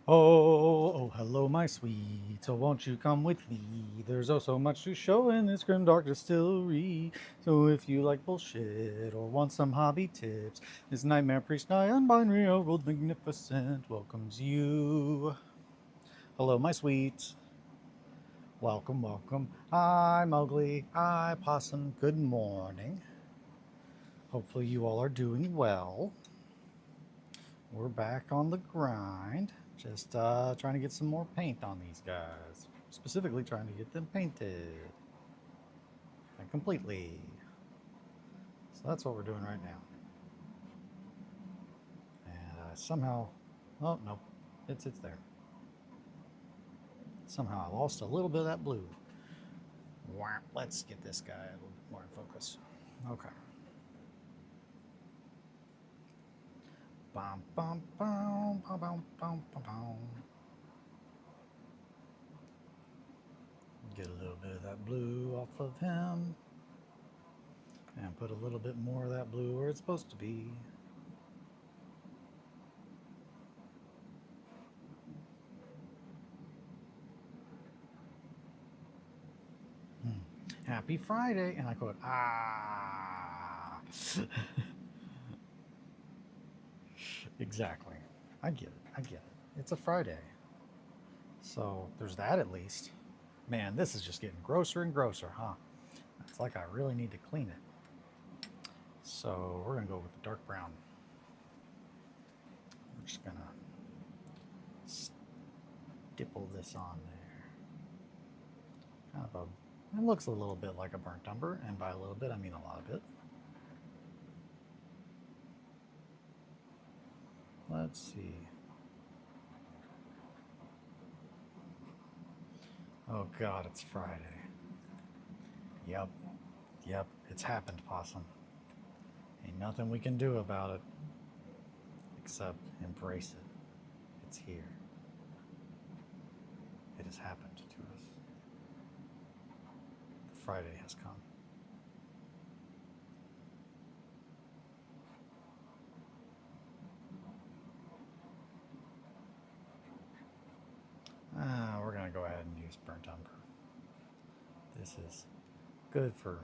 Oh, hello, my sweet. So won't you come with me? There's oh so much to show in this grim dark distillery. So if you like bullshit or want some hobby tips, this nightmare priest nigh unbinary world magnificent welcomes you. Hello, my sweet. Welcome, welcome. Hi, Mowgli. Hi, Possum. Good morning. Hopefully you all are doing well. We're back on the grind. Just trying to get some more paint on these guys. Specifically trying to get them painted. And completely. So that's what we're doing right now. And somehow, oh, nope, it's there. Somehow I lost a little bit of that blue. Let's get this guy a little bit more in focus. Okay. Bum, bum, bum, bum, bum, bum, bum, bum. Get a little bit of that blue off of him. And put a little bit more of that blue where it's supposed to be. Happy Friday. And I quote, ah. Exactly. I get it. I get it. It's a Friday. So there's that at least. Man, this is just getting grosser and grosser, huh? It's like I really need to clean it. So we're going to go with the dark brown. We're just going to stipple this on there. Kind of a, it looks a little bit like a burnt umber, and by a little bit, I mean a lot of it. Let's see. Oh God, it's Friday. Yep, it's happened, Possum. Ain't nothing we can do about it except embrace it. It's here. It has happened to us. The Friday has come. We're going to go ahead and use burnt umber. This is good for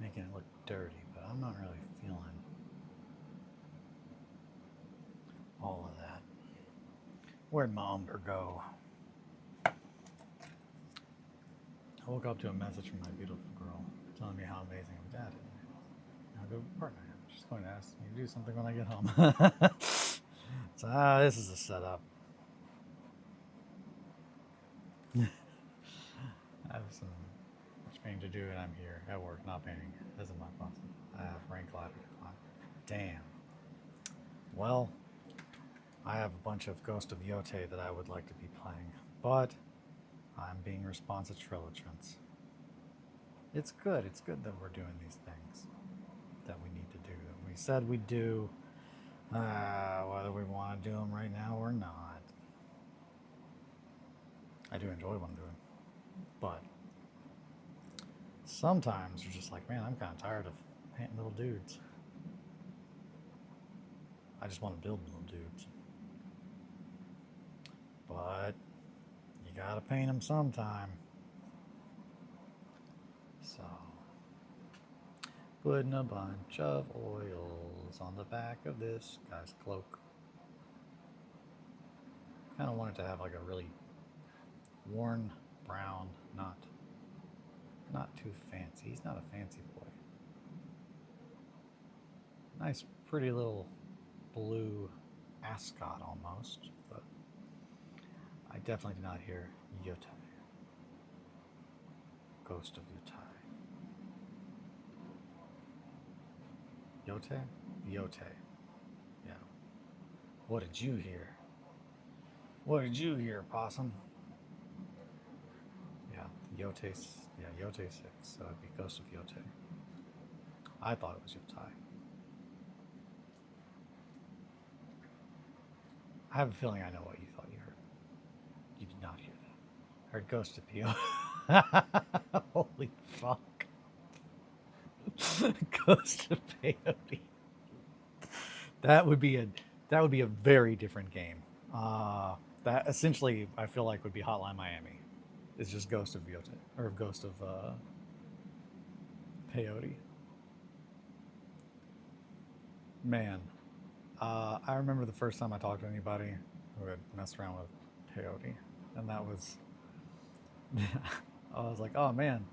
making it look dirty, but I'm not really feeling all of that. Where'd my umber go? I woke up to a message from my beautiful girl telling me how amazing I'm dad is. How good of a partner I am. She's going to ask me to do something when I get home. So this is a setup. I have some much painting to do, and I'm here at work, not painting. This is my boss. I have rank ladder to climb. Damn. Well, I have a bunch of Ghost of Yote that I would like to be playing, but I'm being responsive to Trilotrans. It's good. It's good that we're doing these things that we need to do, that we said we'd do, whether we want to do them right now or not. I do enjoy what I'm doing, but sometimes you're just like, man, I'm kind of tired of painting little dudes. I just want to build little dudes. But you gotta paint them sometime. So, putting a bunch of oils on the back of this guy's cloak. Kind of wanted to have like a really worn brown, not too fancy. He's not a fancy boy. Nice, pretty little blue ascot almost, but I definitely did not hear Yote. Ghost of Yote. Yote? Yote. Yeah. What did you hear? What did you hear, Possum? Yeah, Yote's. Yeah, Yote 6. So it'd be Ghost of Yote. I thought it was Yotai. I have a feeling I know what you thought you heard. You did not hear that. I heard Ghost of Pio. Holy fuck. Ghost of Peyote. That would be That would be a very different game. That essentially, I feel like, would be Hotline Miami. It's just Ghost of Viote, or Ghost of Peyote. Man, I remember the first time I talked to anybody who had messed around with peyote, and that was, I was like, oh man,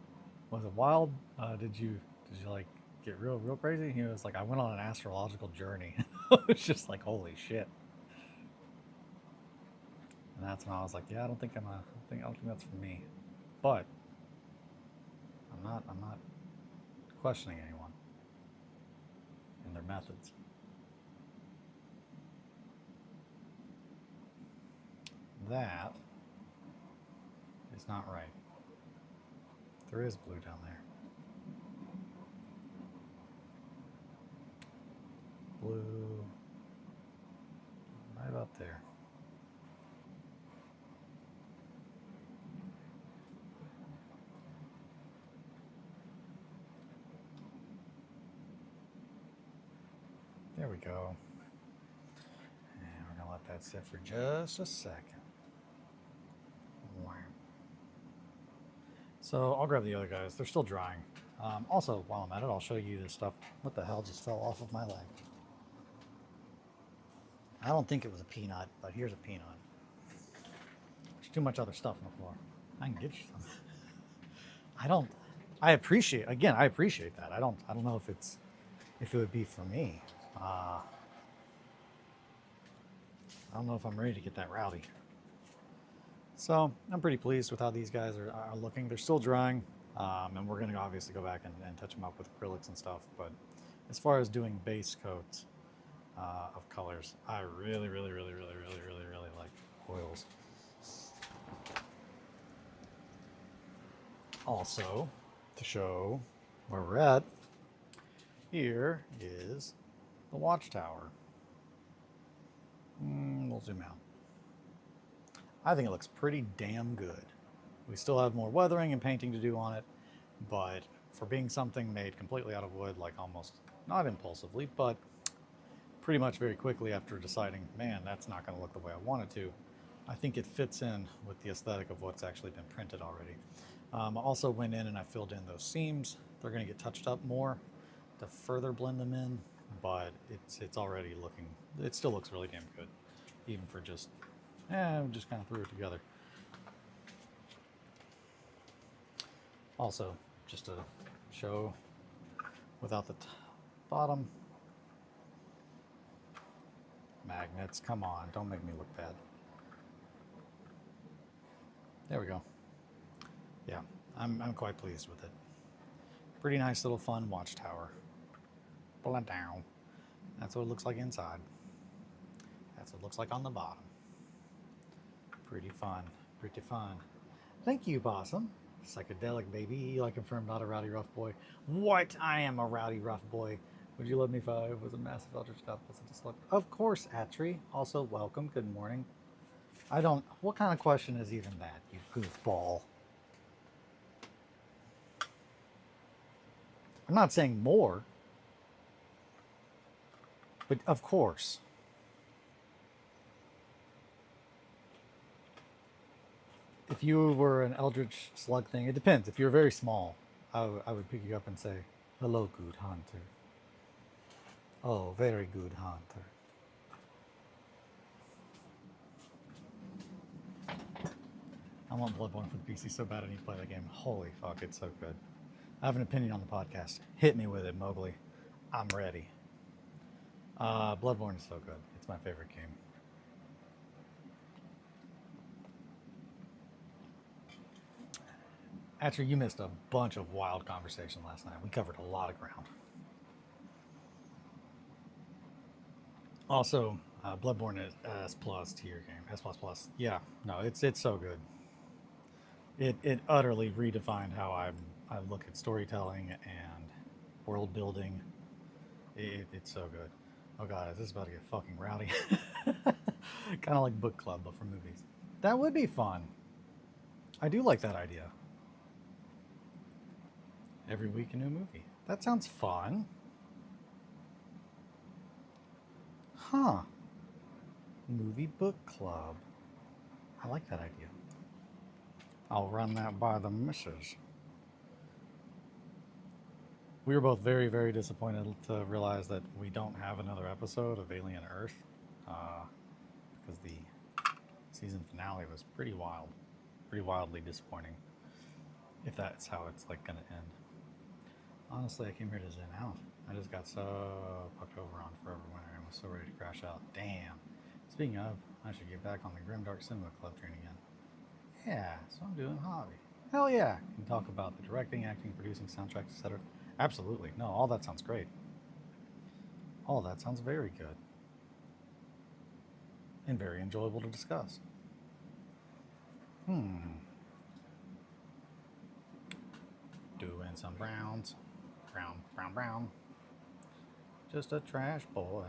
was it wild? Did you like get real crazy? He was like, I went on an astrological journey. It's just like, holy shit. And that's when I was like, yeah, I don't think that's for me. But I'm not questioning anyone and their methods. That is not right. There is blue down there. Blue. Right about there. There we go. And we're going to let that sit for just a second. So I'll grab the other guys. They're still drying. Also, while I'm at it, I'll show you this stuff. What the hell just fell off of my leg? I don't think it was a peanut, but here's a peanut. There's too much other stuff on the floor. I can get you some. I don't. I appreciate. Again, I appreciate that. I don't know if it would be for me. I don't know if I'm ready to get that rowdy. So I'm pretty pleased with how these guys are looking. They're still drying, and we're going to obviously go back and touch them up with acrylics and stuff. But as far as doing base coats of colors, I really like oils. Also, to show where we're at, here is the watchtower. We'll zoom out. I think it looks pretty damn good. We still have more weathering and painting to do on it, but for being something made completely out of wood, like almost not impulsively, but pretty much very quickly after deciding, man, that's not going to look the way I want it to, I think it fits in with the aesthetic of what's actually been printed already. I also went in and I filled in those seams. They're going to get touched up more to further blend them in, but it's already looking, it still looks really damn good, even for just kind of threw it together. Also, just to show without the bottom magnets, come on, don't make me look bad. There we go. Yeah, I'm quite pleased with it. Pretty nice little fun watchtower. Pull it down. That's what it looks like inside. That's what it looks like on the bottom. Pretty fun, pretty fun. Thank you, Possum. Psychedelic, baby. I confirm, not a rowdy rough boy. What? I am a rowdy rough boy. Would you love me if I was a massive eldritch god plus a select? Of course, Atri. Also, welcome. Good morning. I don't. What kind of question is even that, you goofball? I'm not saying more, but of course. If you were an eldritch slug thing, it depends. If you're very small, I would pick you up and say, hello, good hunter. Oh, very good hunter. I want Bloodborne for the PC so bad I need to play that game. Holy fuck, it's so good. I have an opinion on the podcast. Hit me with it, Mowgli. I'm ready. Bloodborne is so good. It's my favorite game. Actually, you missed a bunch of wild conversation last night. We covered a lot of ground. Also, Bloodborne is S plus tier game. S plus plus. Yeah, no, it's so good. It utterly redefined how I look at storytelling and world building. It's so good. Oh god, is this about to get fucking rowdy? Kind of like book club, but for movies. That would be fun. I do like that idea. Every week a new movie. That sounds fun. Huh. Movie book club. I like that idea. I'll run that by the missus. We were both very, very disappointed to realize that we don't have another episode of Alien Earth because the season finale was pretty wild, pretty wildly disappointing. If that's how it's like gonna end. Honestly, I came here to zen out. I just got so fucked over on Forever Winter and was so ready to crash out. Damn. Speaking of, I should get back on the Grimdark Cinema Club train again. Yeah, so I'm doing hobby. Hell yeah. Can talk about the directing, acting, producing, soundtracks, etc. Absolutely. No, all that sounds great. All that sounds very good. And very enjoyable to discuss. Doing some browns. Brown, brown, brown. Just a trash boy.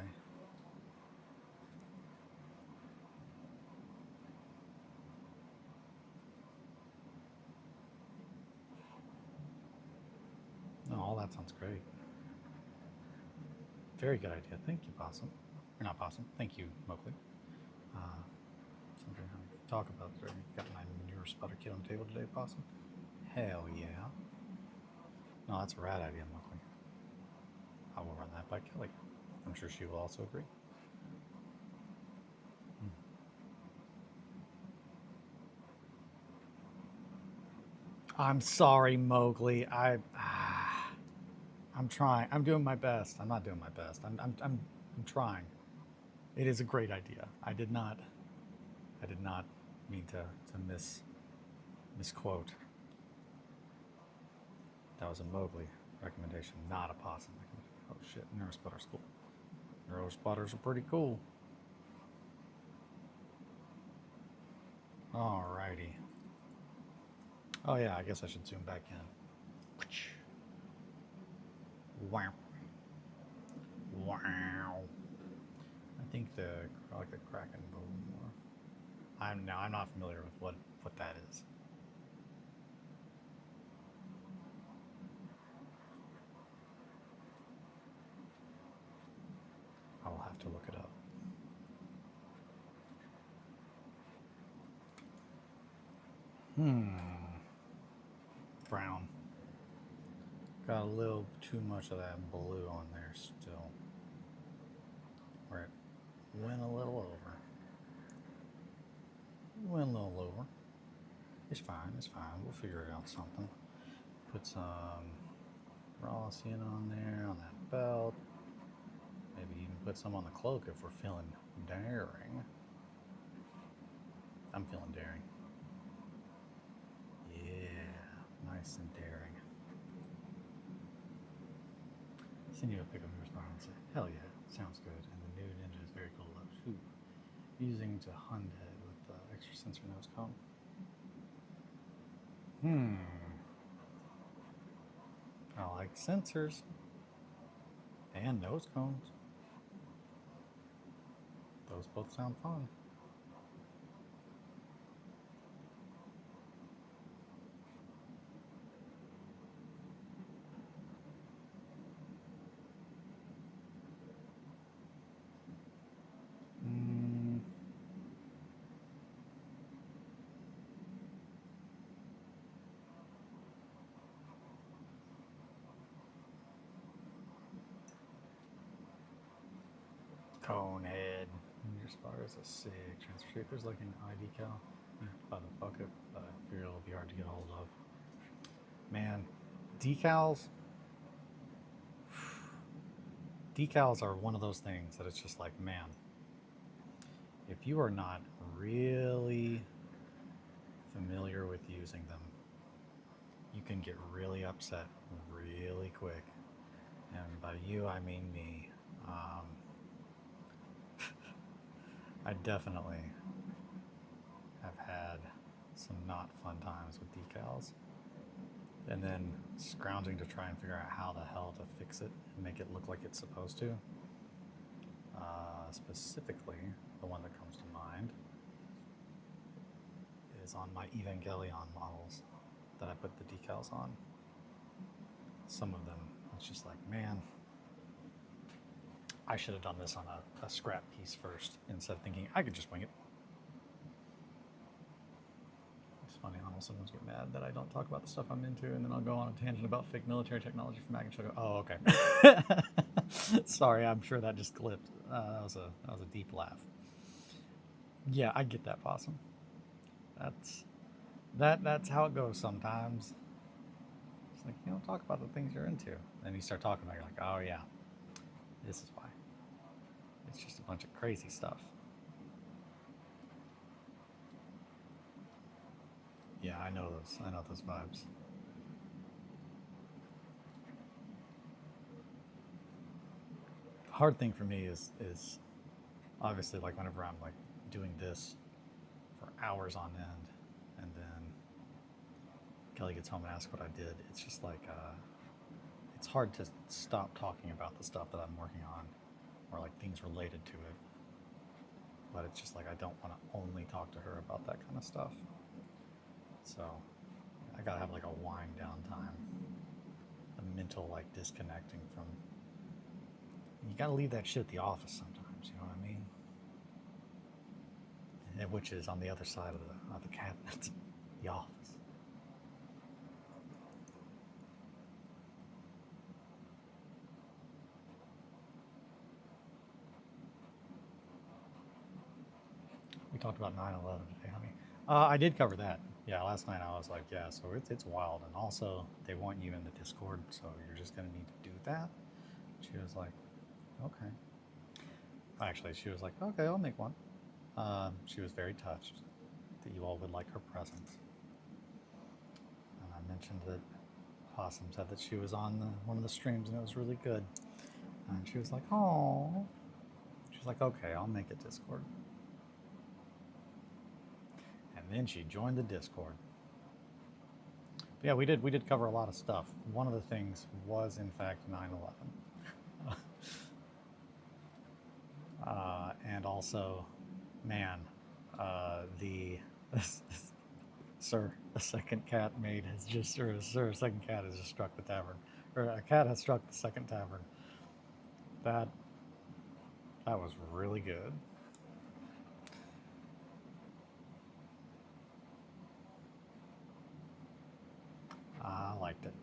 No, all that sounds great. Very good idea. Thank you, Possum. Or not Possum. Thank you, Mowgli. Something I talk about. Got my newer sputter kit on the table today, Possum. Hell yeah. No, that's a rad idea, Mowgli. I will run that by Kelly. I'm sure she will also agree. I'm sorry, Mowgli. I'm trying. I'm doing my best. I'm not doing my best. I'm trying. It is a great idea. I did not mean to misquote. That was a Mowgli recommendation, not a Possum recommendation. Oh shit, Neurospotters cool. Neurospotters are pretty cool. Alrighty. Oh yeah, I guess I should zoom back in. Wow. Wow. I think I like the Kraken a little more. I'm not familiar with what that is. I will have to look it up. Brown. Got a little too much of that blue on there still. Where it went a little over. Went a little over. It's fine, it's fine. We'll figure it out something. Put some raw skin on there, on that belt. Maybe even put some on the cloak if we're feeling daring. I'm feeling daring. Yeah, nice and daring. Send you a pic of your spine and say, hell yeah, sounds good. And the new ninja is very cool. Shoot. Using to hunt head with the extra sensor nose cone. I like sensors and nose cones. Those both sound fun. Conehead. Your spotter is a sick transfer shape. There's like an eye decal by the bucket, but I fear it'll be hard to get a hold of. Man, decals. Decals are one of those things that it's just like, man, if you are not really familiar with using them, you can get really upset really quick. And by you, I mean me. I definitely have had some not fun times with decals. And then scrounging to try and figure out how the hell to fix it and make it look like it's supposed to. Specifically, the one that comes to mind is on my Evangelion models that I put the decals on. Some of them, it's just like, man, I should have done this on a scrap piece first instead of thinking I could just wing it. It's funny how someone get mad that I don't talk about the stuff I'm into, and then I'll go on a tangent about fake military technology from Mac and she'll go, "Oh, okay." Sorry, I'm sure that just clipped. That was a deep laugh. Yeah, I get that, Possum. That's how it goes sometimes. It's like, you don't talk about the things you're into. Then you start talking about it, you're like, oh yeah, this is why. It's just a bunch of crazy stuff. Yeah, I know those vibes. The hard thing for me is obviously like whenever I'm like doing this for hours on end, and then Kelly gets home and asks what I did. It's just like it's hard to stop talking about the stuff that I'm working on, or like things related to it. But it's just like I don't want to only talk to her about that kind of stuff. So I gotta have like a wind down time, a mental like disconnecting from. You gotta leave that shit at the office sometimes. You know what I mean? And which is on the other side of the cabinet, the office. We talked about 9/11 today, honey. I did cover that. Yeah, last night I was like, yeah, so it's wild, and also they want you in the Discord, so you're just gonna need to do that. She was like, okay. Actually, she was like, okay, I'll make one. She was very touched that you all would like her presence. And I mentioned that Possum said that she was on one of the streams and it was really good. And she was like, oh. She's like, okay, I'll make it Discord. And then she joined the Discord. But yeah, we did cover a lot of stuff. One of the things was in fact 9/11. And also, man, the sir, the second cat maid has just, or sir, a second cat has just struck the tavern, or a cat has struck the second tavern. That that was really good. I liked it.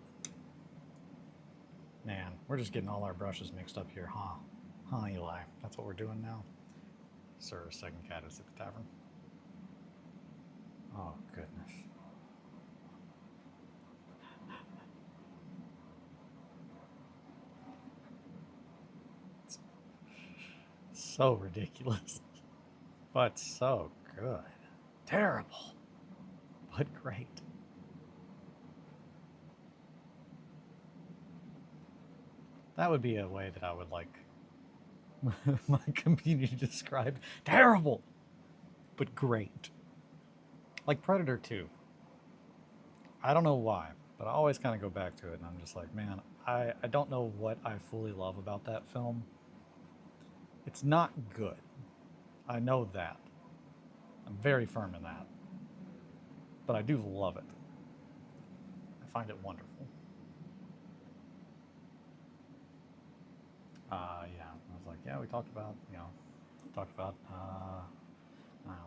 Man, we're just getting all our brushes mixed up here, huh? Huh, Eli? That's what we're doing now. Sir, second cat is at the tavern. Oh, goodness. It's so ridiculous, but so good. Terrible, but great. That would be a way that I would like my community described. Terrible, but great. Like Predator 2. I don't know why, but I always kind of go back to it and I'm just like, man, I don't know what I fully love about that film. It's not good. I know that. I'm very firm in that. But I do love it. I find it wonderful. Yeah, I was like, yeah, we talked about, talked about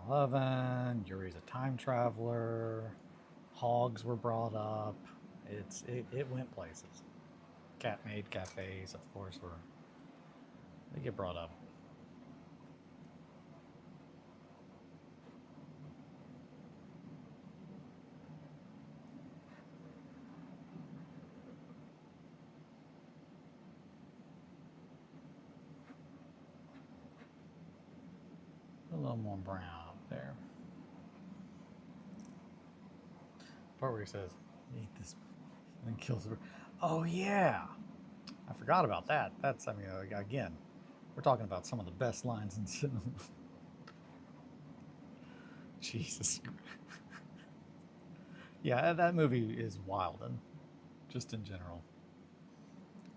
9/11. Yuri's a time traveler. Hogs were brought up. It went places. Cat made cafes, of course, they get brought up. A little more brown up there. Part where he says, "Eat this," and then kills her. Oh yeah, I forgot about that. That's, I mean, again, we're talking about some of the best lines in cinema. Jesus. Yeah, that movie is wild, and just in general,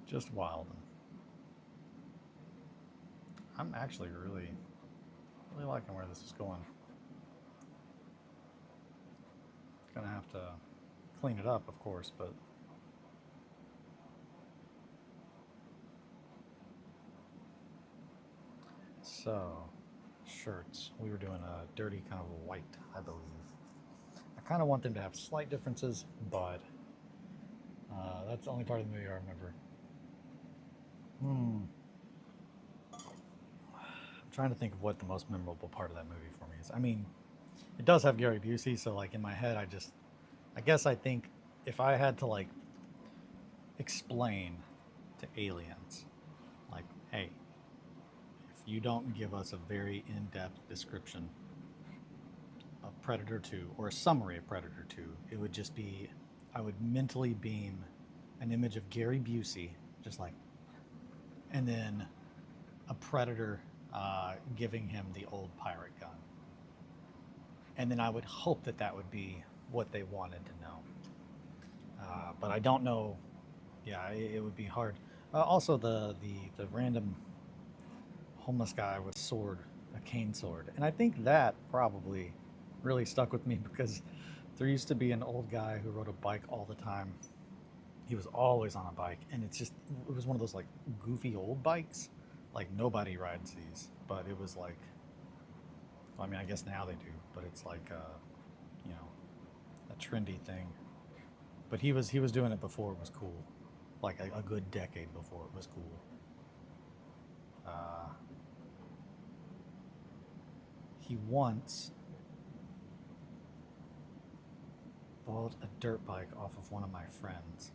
just wild. I'm actually really, really liking where this is going. Gonna have to clean it up, of course, but So, shirts. We were doing a dirty kind of white, I believe. I kind of want them to have slight differences, but that's the only part of the movie I remember. I'm trying to think of what the most memorable part of that movie for me is. I mean, it does have Gary Busey, so like in my head, I guess I think if I had to like explain to aliens, like, hey, if you don't give us a very in-depth description of Predator 2 or a summary of Predator 2, it would just be, I would mentally beam an image of Gary Busey, just like, and then a Predator giving him the old pirate gun. And then I would hope that that would be what they wanted to know. But I don't know. Yeah, it would be hard. Also, the random homeless guy with a sword, a cane sword, and I think that probably really stuck with me because there used to be an old guy who rode a bike all the time. He was always on a bike, and it was one of those like goofy old bikes. Like nobody rides these, but it was like, I mean, I guess now they do, but it's like, you know, a trendy thing. But he was doing it before it was cool, like a good decade before it was cool. Uh, he once bought a dirt bike off of one of my friends,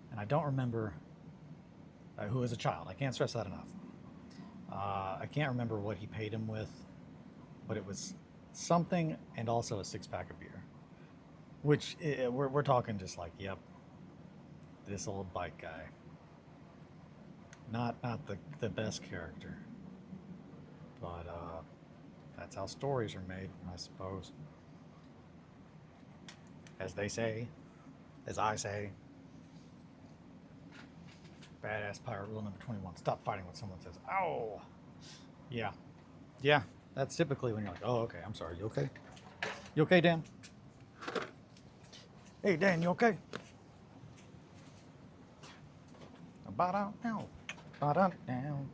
and I don't remember who was a child. I can't stress that enough. I can't remember what he paid him with, but it was something and also a six pack of beer. Which we're talking just like, yep, this old bike guy. Not the best character, but that's how stories are made, I suppose. As they say, as I say, badass pirate rule number 21: stop fighting when someone says, "Ow." Yeah, yeah. That's typically when you're like, "Oh, okay, I'm sorry. You okay? You okay, Dan? Hey, Dan, you okay?" Ba-da now, ba-da now.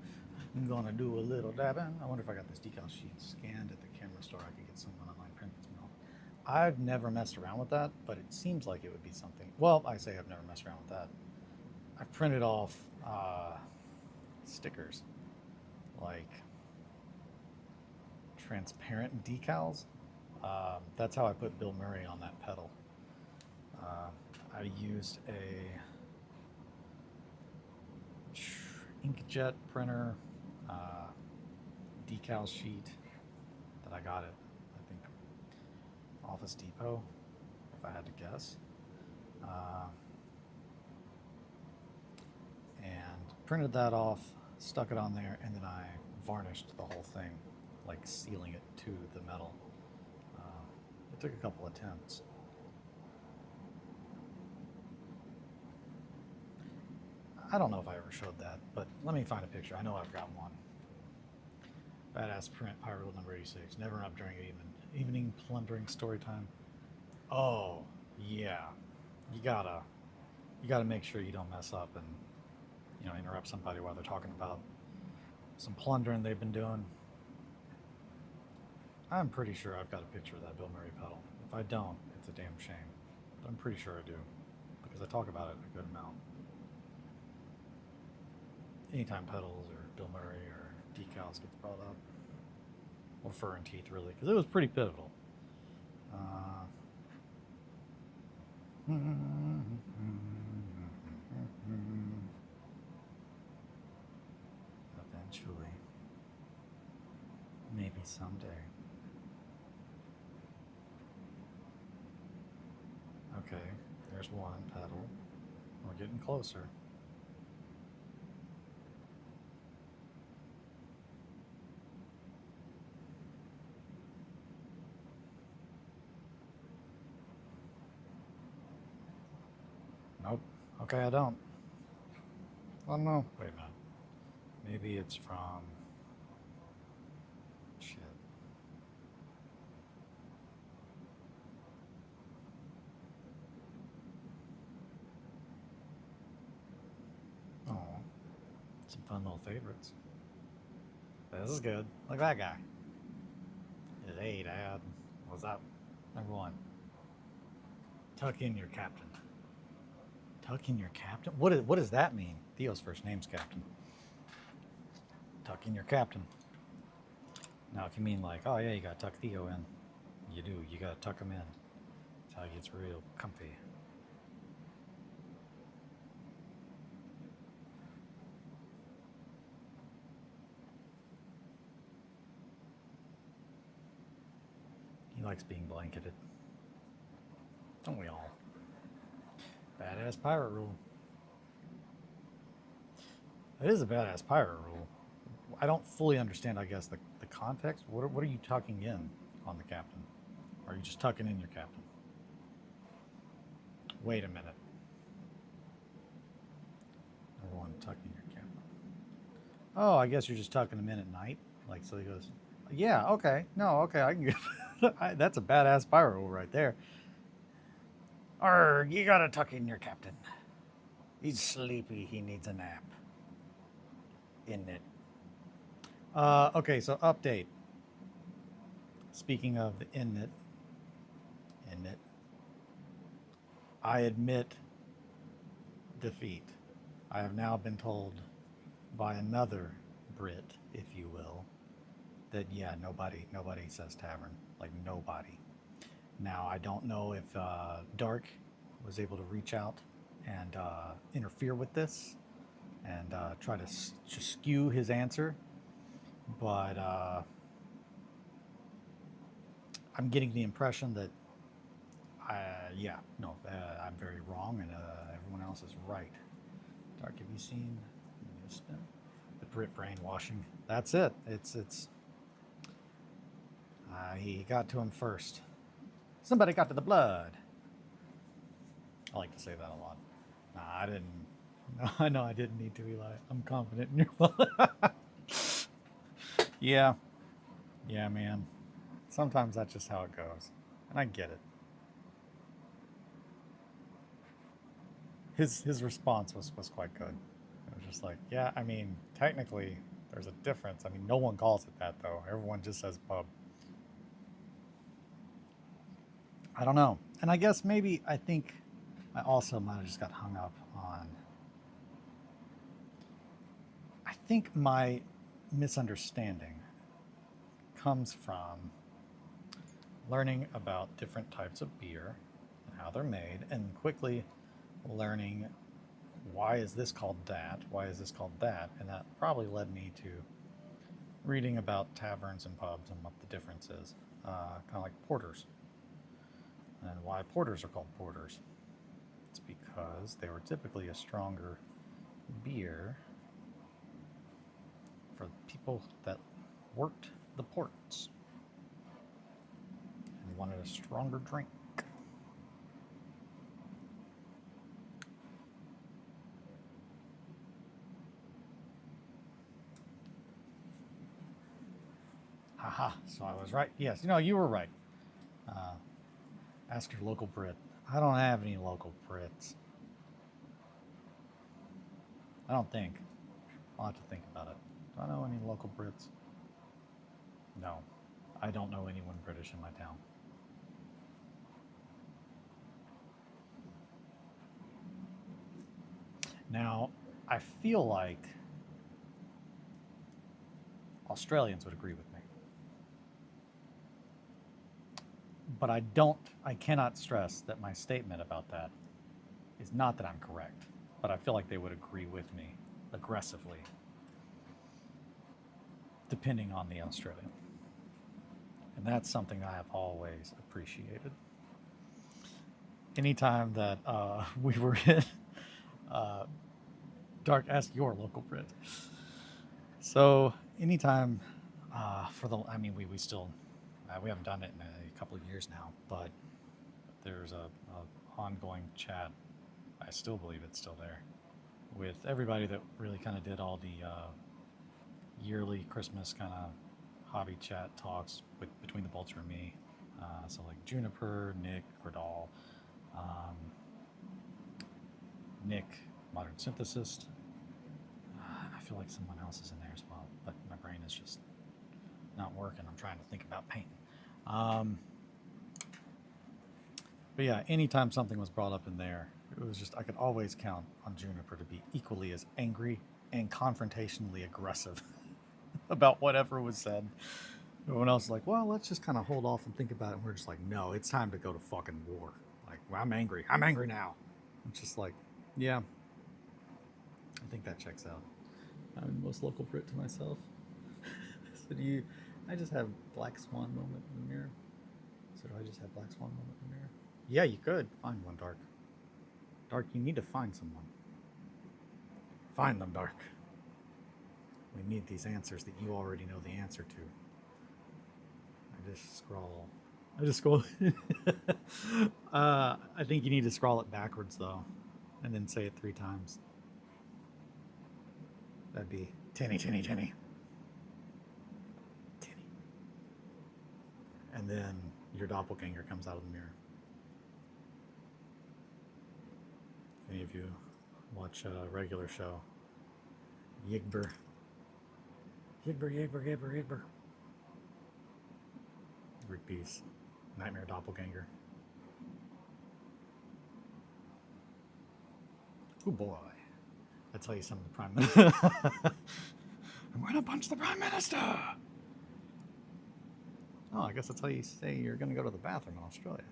I'm gonna do a little dabbing. I wonder if I got this decal sheet scanned at the camera store. I could get some online print. I've never messed around with that, but it seems like it would be something. Well, I say I've never messed around with that. I've printed off stickers, like transparent decals. That's how I put Bill Murray on that pedal. I used a inkjet printer decal sheet that I got at, I think, Office Depot, if I had to guess. And printed that off, stuck it on there, and then I varnished the whole thing, like sealing it to the metal. It took a couple attempts. I don't know if I ever showed that, but let me find a picture. I know I've got one. Badass print, Pirate Rule number 86. Never up during evening plundering story time. Oh, yeah. You gotta make sure you don't mess up and, you know, interrupt somebody while they're talking about some plundering they've been doing. I'm pretty sure I've got a picture of that Bill Murray pedal. If I don't, it's a damn shame. But I'm pretty sure I do, because I talk about it a good amount. Anytime pedals or Bill Murray or decals gets brought up, or fur and teeth, really, because it was pretty pivotal. Eventually, maybe someday. Okay, there's one pedal. We're getting closer. Nope. Okay, I don't. Oh no. Wait a minute. Maybe it's from. Shit. Oh. Some fun little favorites. This is good. Look at that guy. Hey, Dad. What's up? Number one. Tuck in your captain. Tuck in your captain? What does that mean? Theo's first name's Captain. Tuck in your captain. Now, if you mean like, oh yeah, you gotta tuck Theo in. You do. You gotta tuck him in. That's how he gets real comfy. He likes being blanketed. Don't we all? Badass pirate rule. It is a badass pirate rule. I don't fully understand, I guess, the context. What are you tucking in on the captain? Or are you just tucking in your captain? Wait a minute. Number one, tucking your captain. Oh, I guess you're just tucking him in at night? Like, so he goes, yeah, okay. No, okay, I can get... That's a badass pirate rule right there. Arrgh, you gotta tuck in your captain. He's sleepy, he needs a nap. In it. Okay, so update. Speaking of the in it, I admit defeat. I have now been told by another Brit, if you will, that yeah, nobody says tavern, like nobody. Now I don't know if Dark was able to reach out and interfere with this and try to skew his answer, but I'm getting the impression that I'm very wrong and everyone else is right. Dark, have you seen the Brit brainwashing? That's it. It's he got to him first. Somebody got to the blood. I like to say that a lot. Nah, I didn't. No, I know I didn't need to, Eli. I'm confident in your blood. Yeah, man. Sometimes that's just how it goes, and I get it. His response was quite good. It was just like, yeah, I mean, technically, there's a difference. I mean, no one calls it that though. Everyone just says pub. I don't know, and I guess maybe I think I also might have just got hung up on. I think my misunderstanding comes from learning about different types of beer and how they're made, and quickly learning why is this called that, why is this called that, and that probably led me to reading about taverns and pubs and what the difference is, kind of like porters, and why porters are called porters. It's because they were typically a stronger beer for people that worked the ports and wanted a stronger drink. Haha, so I was right. Yes, you were right. Uh, ask your local Brit. I don't have any local Brits. I don't think. I'll have to think about it. Do I know any local Brits? No. I don't know anyone British in my town. Now, I feel like Australians would agree with me. But I cannot stress that my statement about that is not that I'm correct, but I feel like they would agree with me aggressively, depending on the Australian. And that's something I have always appreciated. Anytime that we were in Dark, ask your local Brit. So anytime we still, we haven't done it in a couple of years now, but there's a ongoing chat. I still believe it's still there with everybody that really kind of did all the yearly Christmas kind of hobby chat talks between the Bolter and me. So like Juniper, Nick, Gradal, Nick, Modern Synthesist. I feel like someone else is in there as well, but my brain is just not working. I'm trying to think about painting. Um, but yeah, anytime something was brought up in there, it was just I could always count on Juniper to be equally as angry and confrontationally aggressive about whatever was said. Everyone else is like, well, let's just kind of hold off and think about it. And we're just like, no, it's time to go to fucking war. Like, well, I'm angry. I'm angry now. It's just like, yeah, I think that checks out. I'm the most local Brit to myself. So do you? I just have Black Swan moment in the mirror. So do I just have Black Swan moment in the mirror? Yeah, you could find one, Dark. Dark, you need to find someone. Find them, Dark. We need these answers that you already know the answer to. I just scroll. I think you need to scroll it backwards though, and then say it 3 times. That'd be tinny, tinny, tinny. Tinny. And then your doppelganger comes out of the mirror. If any of you watch a regular show, Yigber. Rigby's Nightmare Doppelganger. Oh boy. I tell you some of the Prime Minister. I'm gonna punch the Prime Minister! Oh, I guess that's how you say you're gonna go to the bathroom in Australia.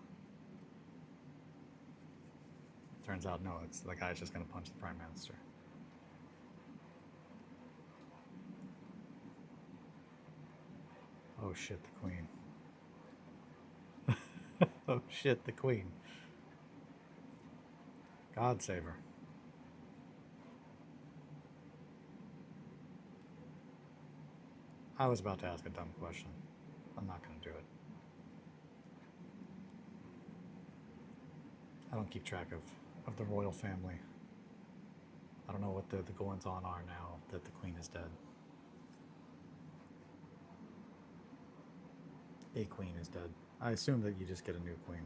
Turns out, no, it's the guy's just gonna punch the Prime Minister. Oh shit, the Queen. Oh shit, the Queen. God save her. I was about to ask a dumb question. I'm not going to do it. I don't keep track of the royal family. I don't know what the goings on are now that the Queen is dead. A queen is dead. I assume that you just get a new queen.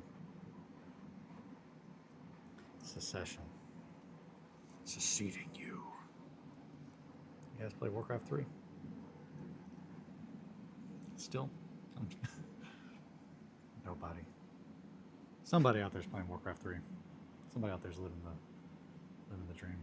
Secession. Seceding you. You guys play Warcraft 3? Still? Nobody. Somebody out there's playing Warcraft 3. Somebody out there's living the dream.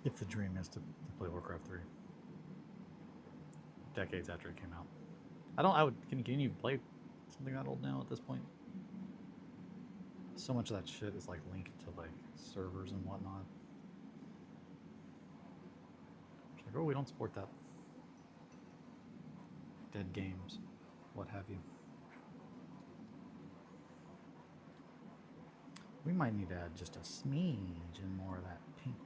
If the dream is to play Warcraft 3. Decades after it came out. Can you play something that old now at this point? So much of that shit is like linked to like servers and whatnot. It's like, oh, we don't support that. Dead games, what have you. We might need to add just a smidge and more of that pink.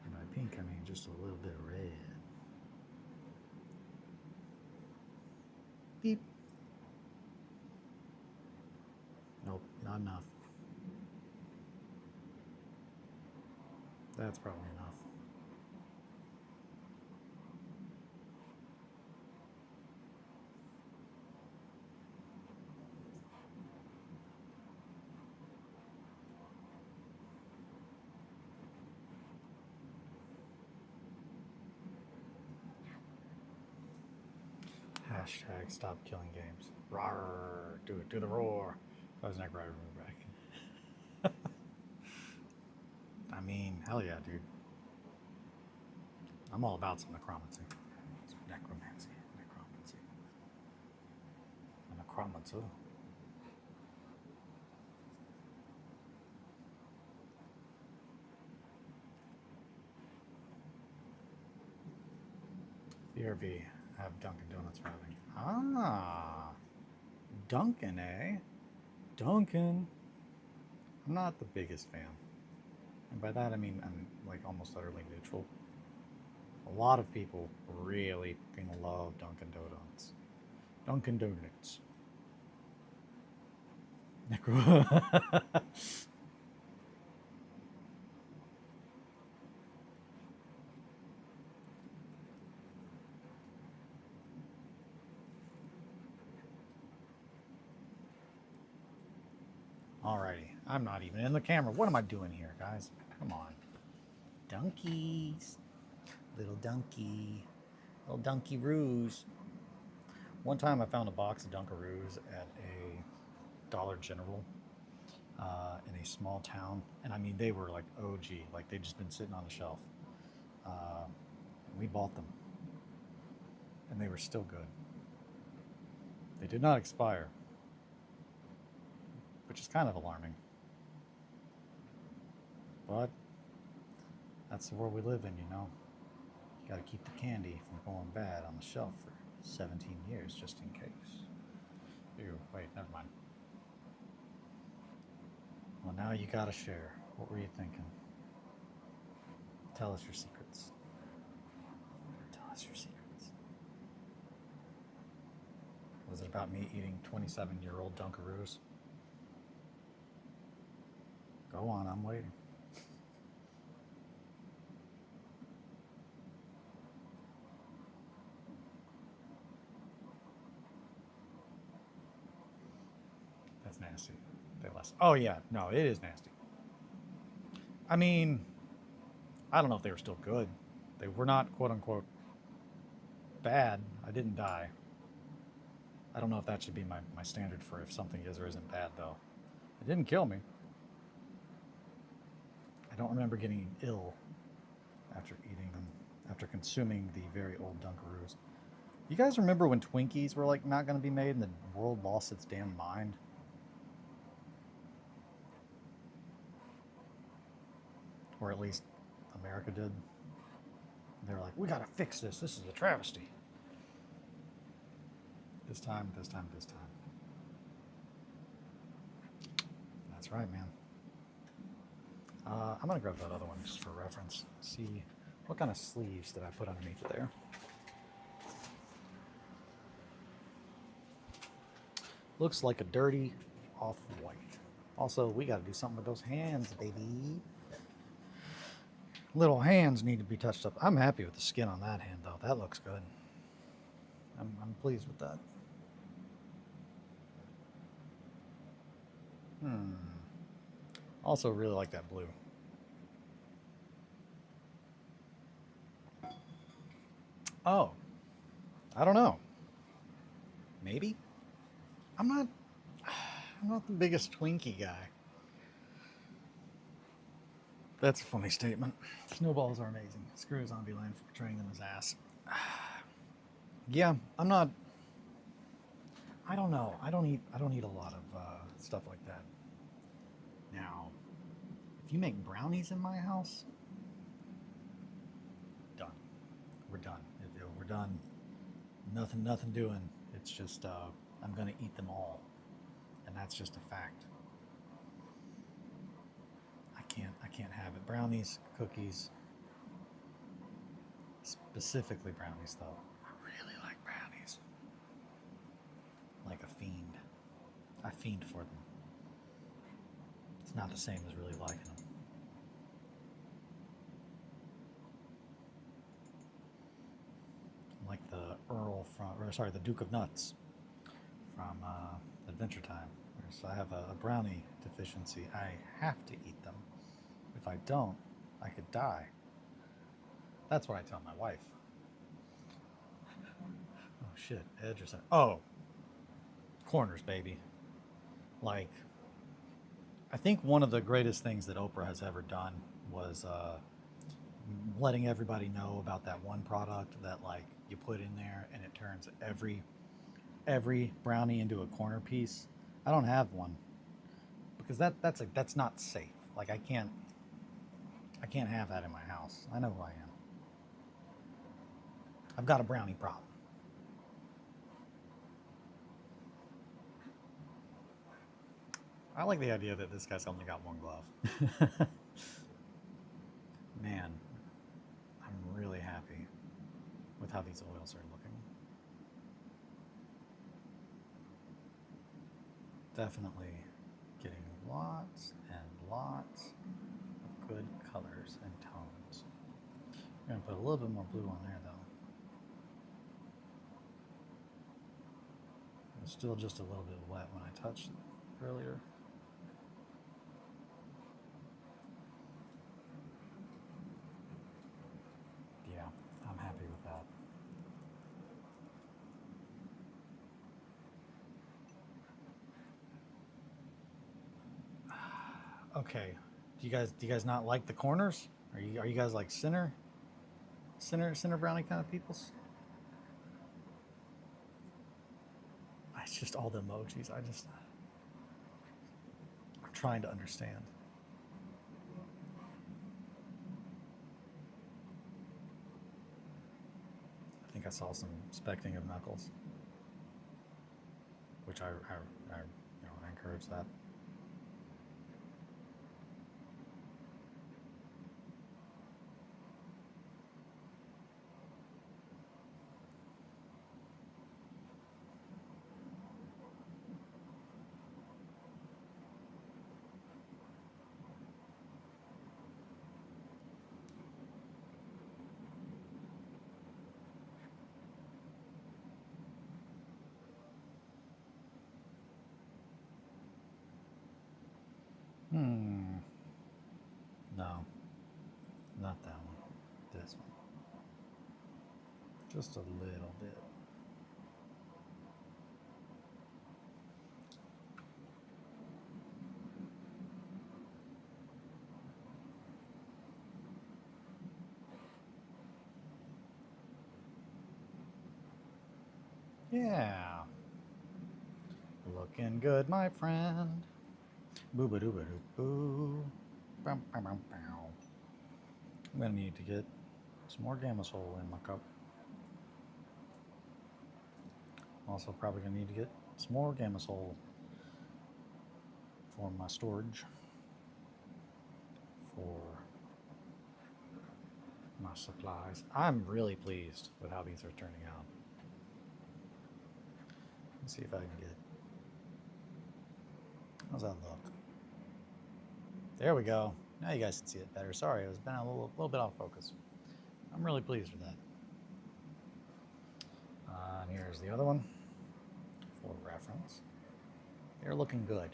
And by pink, I mean just a little bit of red. Beep. Nope, not enough. That's probably enough. Hashtag stop killing games. Rawr, do the roar. That was never right back. I mean, hell yeah, dude. I'm all about some necromancy. Some necromancy. Necromancy. BRB. Have Dunkin' Donuts arriving. Ah, Dunkin', eh? Dunkin'. I'm not the biggest fan. And by that I mean I'm like almost utterly neutral. A lot of people really fucking love Dunkin' Donuts. Dunkin' Donuts. Alrighty, I'm not even in the camera. What am I doing here, guys? Come on. Donkeys. Little donkey. Little Dunkaroos. One time I found a box of Dunkaroos at a Dollar General in a small town. And I mean, they were like OG. Like, they'd just been sitting on the shelf. We bought them. And they were still good. They did not expire, which is kind of alarming. But that's the world we live in, you know. You gotta keep the candy from going bad on the shelf for 17 years, just in case. Ew, wait, never mind. Well, now you gotta share. What were you thinking? Tell us your secrets. Tell us your secrets. Was it about me eating 27-year-old Dunkaroos? Go on, I'm waiting. That's nasty. They less. Oh yeah, no, it is nasty. I mean, I don't know if they were still good. They were not quote unquote bad. I didn't die. I don't know if that should be my standard for if something is or isn't bad, though. It didn't kill me. I don't remember getting ill after eating them, after consuming the very old Dunkaroos. You guys remember when Twinkies were like not going to be made and the world lost its damn mind? Or at least America did. They were like, we got to fix this. This is a travesty. This time. That's right, man. I'm going to grab that other one just for reference. See, what kind of sleeves did I put underneath it there? Looks like a dirty off-white. Also, we got to do something with those hands, baby. Little hands need to be touched up. I'm happy with the skin on that hand, though. That looks good. I'm pleased with that. Also really like that blue. Oh, I don't know. Maybe? I'm not the biggest Twinkie guy. That's a funny statement. Snowballs are amazing. Screw Zombieland for portraying them as ass. Yeah, I'm not. I don't know. I don't eat a lot of stuff like that. Now, if you make brownies in my house, done. We're done. We're done. Nothing doing. It's just I'm gonna eat them all, and that's just a fact. I can't have it. Brownies, cookies, specifically brownies though. I really like brownies. Like a fiend. I fiend for them. It's not the same as really liking them. Like the the Duke of Nuts from Adventure Time. So I have a brownie deficiency. I have to eat them. If I don't, I could die. That's what I tell my wife. Oh shit, edge or something. Oh, corners, baby. Like, I think one of the greatest things that Oprah has ever done was letting everybody know about that one product that like you put in there and it turns every brownie into a corner piece. I don't have one because that's not safe. Like I can't have that in my house. I know who I am. I've got a brownie problem. I like the idea that this guy's only got one glove. Man, I'm really happy with how these oils are looking. Definitely getting lots and lots of good colors and tones. I'm going to put a little bit more blue on there though. It was still just a little bit wet when I touched it earlier. that. Okay. Do you guys not like the corners? Are you guys like center brownie kind of peoples? It's just all the emojis. I'm trying to understand. I think I saw some specting of Knuckles, which I encourage that. Hmm. No, not that one. This one. Just a little bit. Yeah. Looking good, my friend. Boo ba doo ba doo boo. Bow, bow, bow, bow. I'm gonna need to get some more gamma soul in my cup. Also, probably gonna need to get some more gamma soul for my storage, for my supplies. I'm really pleased with how these are turning out. Let's see if I can get. How's that look? There we go. Now you guys can see it better. Sorry, it was been a little bit off focus. I'm really pleased with that. And here's the other one for reference. They're looking good.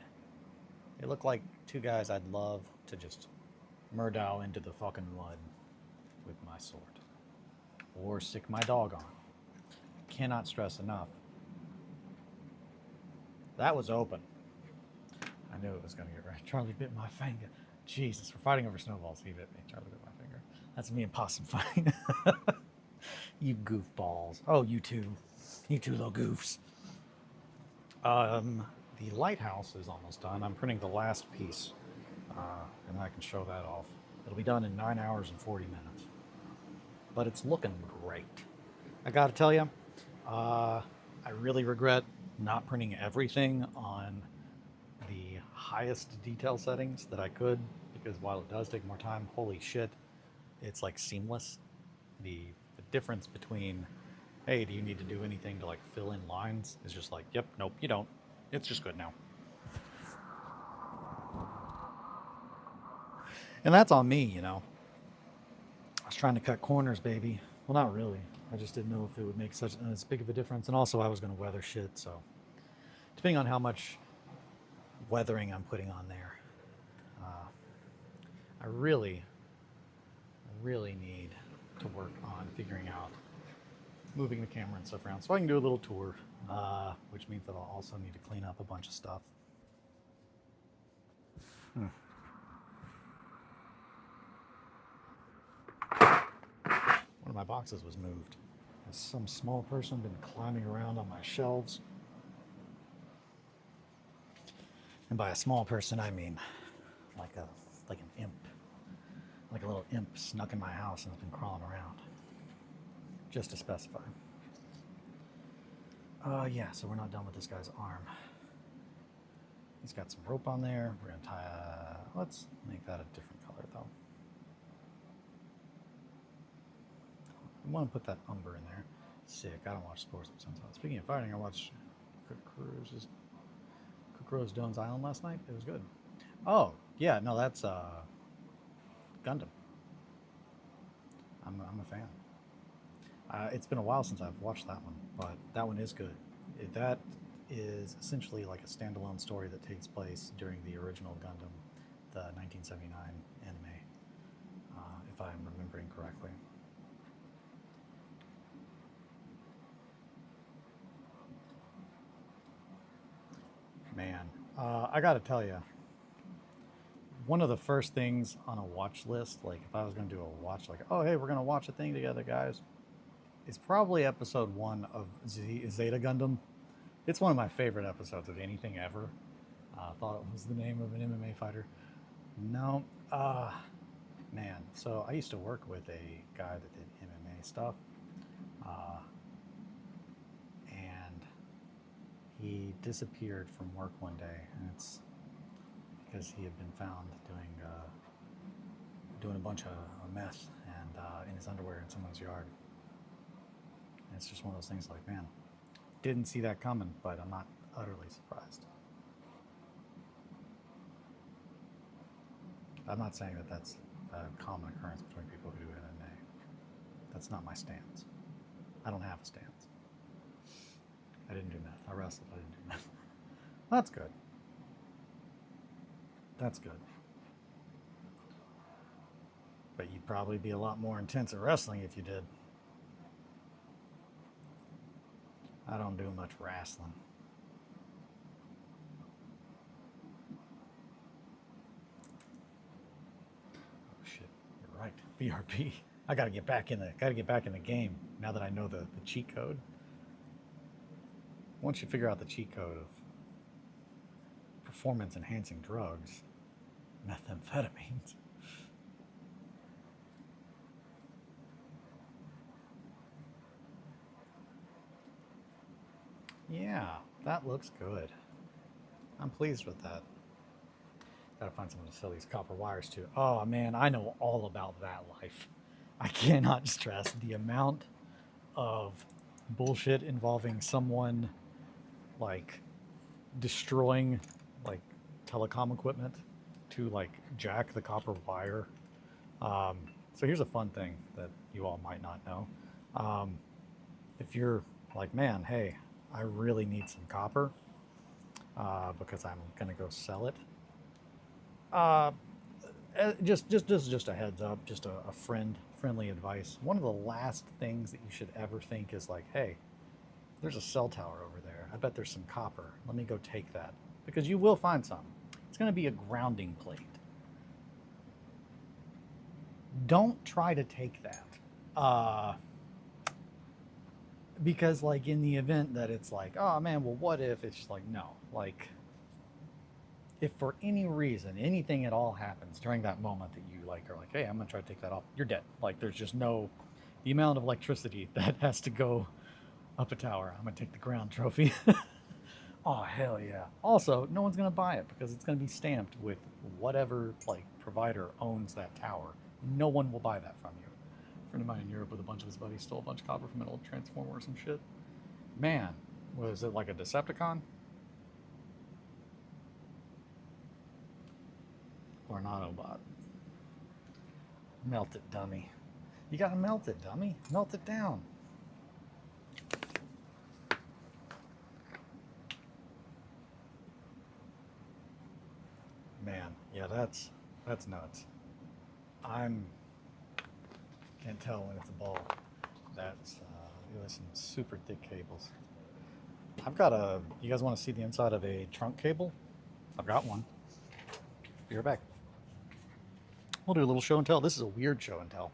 They look like two guys I'd love to just murder into the fucking mud with my sword. Or sick my dog on. I cannot stress enough. That was open. I knew it was going to get right. Charlie bit my finger. Jesus, we're fighting over snowballs. He bit me. Charlie bit my finger. That's me and Possum fighting. You goofballs. Oh, you two little goofs. The lighthouse is almost done. I'm printing the last piece, and I can show that off. It'll be done in 9 hours and 40 minutes. But it's looking great. I gotta tell you, I really regret not printing everything on the highest detail settings that I could, because while it does take more time, holy shit, it's like seamless. The difference between, hey, do you need to do anything to like fill in lines, is just like, yep, nope, you don't. It's just good now. And that's on me, you know. I was trying to cut corners, baby. Well, not really. I just didn't know if it would make such as big of a difference. And also, I was going to weather shit, so depending on how much weathering I'm putting on there, I really need to work on figuring out moving the camera and stuff around so I can do a little tour, which means that I'll also need to clean up a bunch of stuff. One of my boxes was moved. Has some small person been climbing around on my shelves? And by a small person, I mean like an imp. Like a little imp snuck in my house and has been crawling around. Just to specify. Yeah, so we're not done with this guy's arm. He's got some rope on there. We're gonna tie let's make that a different color though. I want to put that umber in there. Sick. I don't watch sports sometimes. Speaking of fighting, I watched Cook Rose Jones Island last night. It was good. Oh, yeah, no, that's Gundam. I'm a fan. It's been a while since I've watched that one, but that one is good. That is essentially like a standalone story that takes place during the original Gundam, the 1979 anime, if I'm remembering correctly. man, I gotta tell you, one of the first things on a watch list, like if I was gonna do a watch, like, oh hey, we're gonna watch a thing together, guys, is probably episode 1 of Zeta Gundam. It's one of my favorite episodes of anything ever. I thought it was the name of an MMA fighter. No, man. So I used to work with a guy that did MMA stuff, and he disappeared from work one day, and it's because he had been found doing a bunch of meth and in his underwear in someone's yard. And it's just one of those things like, man, didn't see that coming, but I'm not utterly surprised. I'm not saying that that's a common occurrence between people who do MMA. That's not my stance. I don't have a stance. I didn't do meth. I wrestled. I didn't do meth. That's good. That's good. But you'd probably be a lot more intense at wrestling if you did. I don't do much wrestling. Oh shit, you're right. BRP. I gotta get back in the game now that I know the cheat code. Once you figure out the cheat code of performance enhancing drugs, methamphetamines. Yeah, that looks good. I'm pleased with that. Gotta find someone to sell these copper wires to. Oh man, I know all about that life. I cannot stress the amount of bullshit involving someone like destroying like telecom equipment to like jack the copper wire. So here's a fun thing that you all might not know. If you're like, man, hey, I really need some copper because I'm gonna go sell it. Just a heads up, just a friendly advice. One of the last things that you should ever think is like, hey, there's a cell tower over there. I bet there's some copper. Let me go take that. Because you will find some. It's going to be a grounding plate. Don't try to take that. Because like in the event that it's like, oh man, well what if? It's just like, no. Like, if for any reason, anything at all happens during that moment that you like are like, hey, I'm going to try to take that off, you're dead. Like there's just no, the amount of electricity that has to go up a tower. I'm gonna take the ground trophy. Oh hell yeah. Also, no one's gonna buy it because it's gonna be stamped with whatever like provider owns that tower. No one will buy that from you. A friend of mine in Europe with a bunch of his buddies stole a bunch of copper from an old transformer or some shit. Man, was it like a Decepticon? Or an Autobot? Melt it, dummy. You gotta melt it, dummy. Melt it down. Man, yeah, that's nuts. Can't tell when it's a ball. That's there's some super thick cables. I've got a. You guys want to see the inside of a trunk cable? I've got one. Be right back. We'll do a little show and tell. This is a weird show and tell.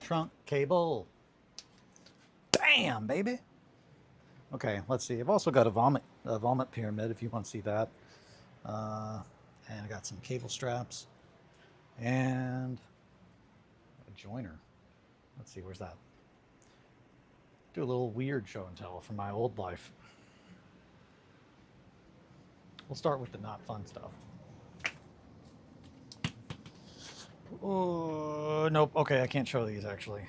Trunk cable. Bam, baby. Okay, let's see. I've also got a vomit pyramid if you want to see that. And I got some cable straps and a joiner. Let's see, where's that? Do a little weird show and tell from my old life. We'll start with the not fun stuff. Oh, nope. Okay, I can't show these actually.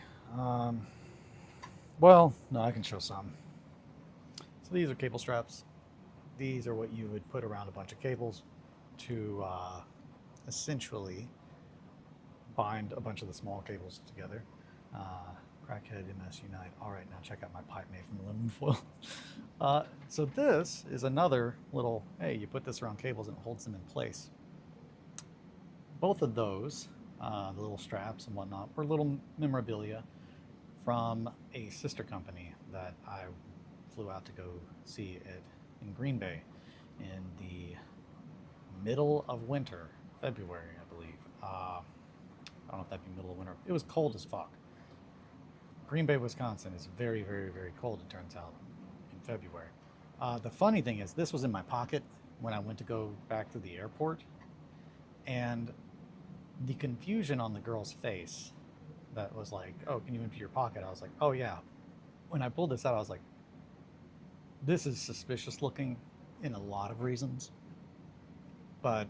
Well, no, I can show some. So these are cable straps. These are what you would put around a bunch of cables to essentially bind a bunch of the small cables together. Crackhead MS Unite. All right, now check out my pipe made from aluminum foil. So this is another little, hey, you put this around cables and it holds them in place. Both of those, the little straps and whatnot, were little memorabilia from a sister company that I flew out to go see it in Green Bay in the middle of winter, February, I believe. I don't know if that'd be middle of winter. It was cold as fuck. Green Bay, Wisconsin is very, very, very cold, it turns out, in February. The funny thing is, this was in my pocket when I went to go back to the airport, and the confusion on the girl's face that was like, oh, can you empty your pocket? I was like, oh, yeah. When I pulled this out, I was like, this is suspicious looking in a lot of reasons, but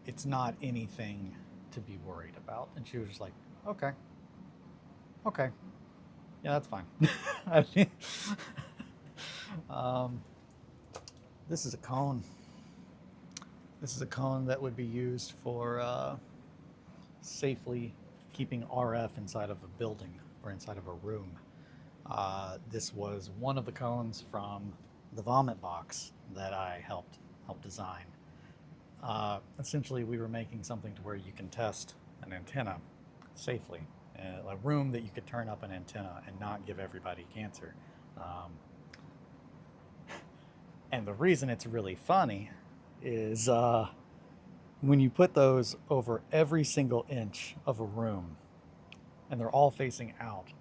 it's not anything to be worried about. And she was just like, okay, okay, yeah, that's fine. I mean, um, this is a cone. This is a cone that would be used for safely keeping RF inside of a building or inside of a room. This was one of the cones from the vomit box that I helped design. Essentially, we were making something to where you can test an antenna safely, a room that you could turn up an antenna and not give everybody cancer. And the reason it's really funny is when you put those over every single inch of a room and they're all facing out,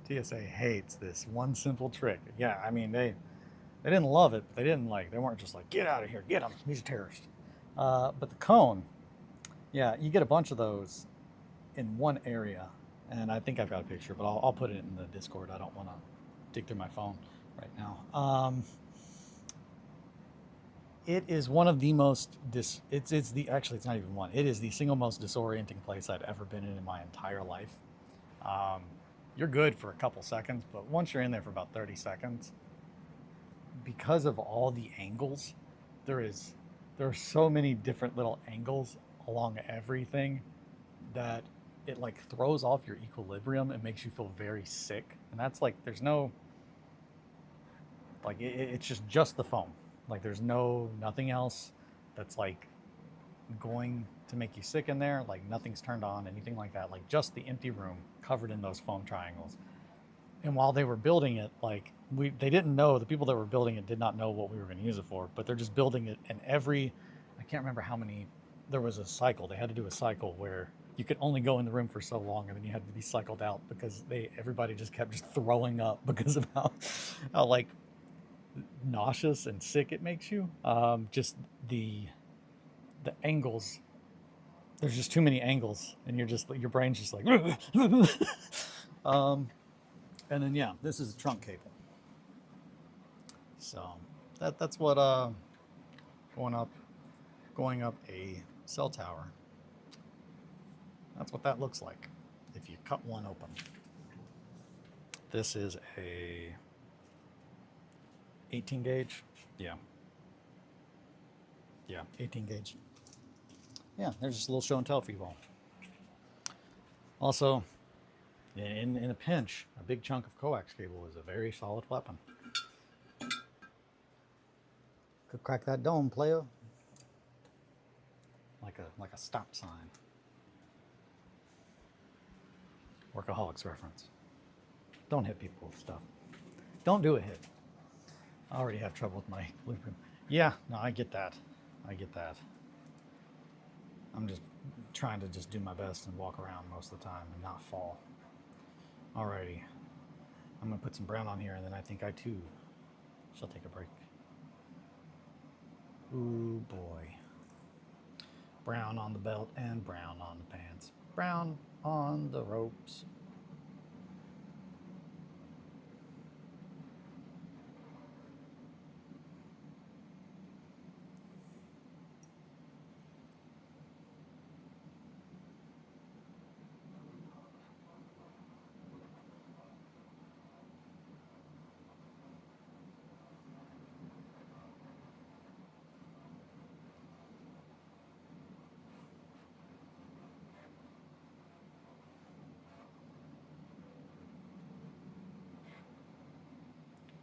TSA hates this one simple trick. Yeah, I mean, they didn't love it, but they weren't just like, get out of here, get them, these are terrorists. But the cone, yeah, you get a bunch of those in one area, and I think I've got a picture, but I'll put it in the Discord. I don't want to dig through my phone right now. It is one of the most actually it's not even one. It is the single most disorienting place I've ever been in my entire life. You're good for a couple seconds, but once you're in there for about 30 seconds, because of all the angles, there are so many different little angles along everything that it like throws off your equilibrium and makes you feel very sick. And that's like, there's no, like, it's just the foam. Like, there's nothing else that's like going to make you sick in there. Like, nothing's turned on, anything like that. Like, just the empty room covered in those foam triangles. And while they were building it, like, they didn't know, the people that were building it did not know what we were going to use it for, but they're just building it. And I can't remember how many, there was a cycle. They had to do a cycle where you could only go in the room for so long, and then you had to be cycled out because everybody just kept just throwing up because of how like nauseous and sick it makes you. Just the angles. There's just too many angles, and your brain's just like. And then yeah, this is a trunk cable. So that's what going up a cell tower. That's what that looks like if you cut one open. This is a 18 gauge. Yeah, 18 gauge. Yeah, there's just a little show and tell for you all. Also, in a pinch, a big chunk of coax cable is a very solid weapon. Could crack that dome, player. Like a stop sign. Workaholics reference. Don't hit people with stuff. Don't do a hit. I already have trouble with my equilibrium. Yeah, no, I get that. I'm just trying to just do my best and walk around most of the time and not fall. Alrighty. I'm going to put some brown on here, and then I think I too shall take a break. Ooh boy. Brown on the belt and brown on the pants. Brown on the ropes.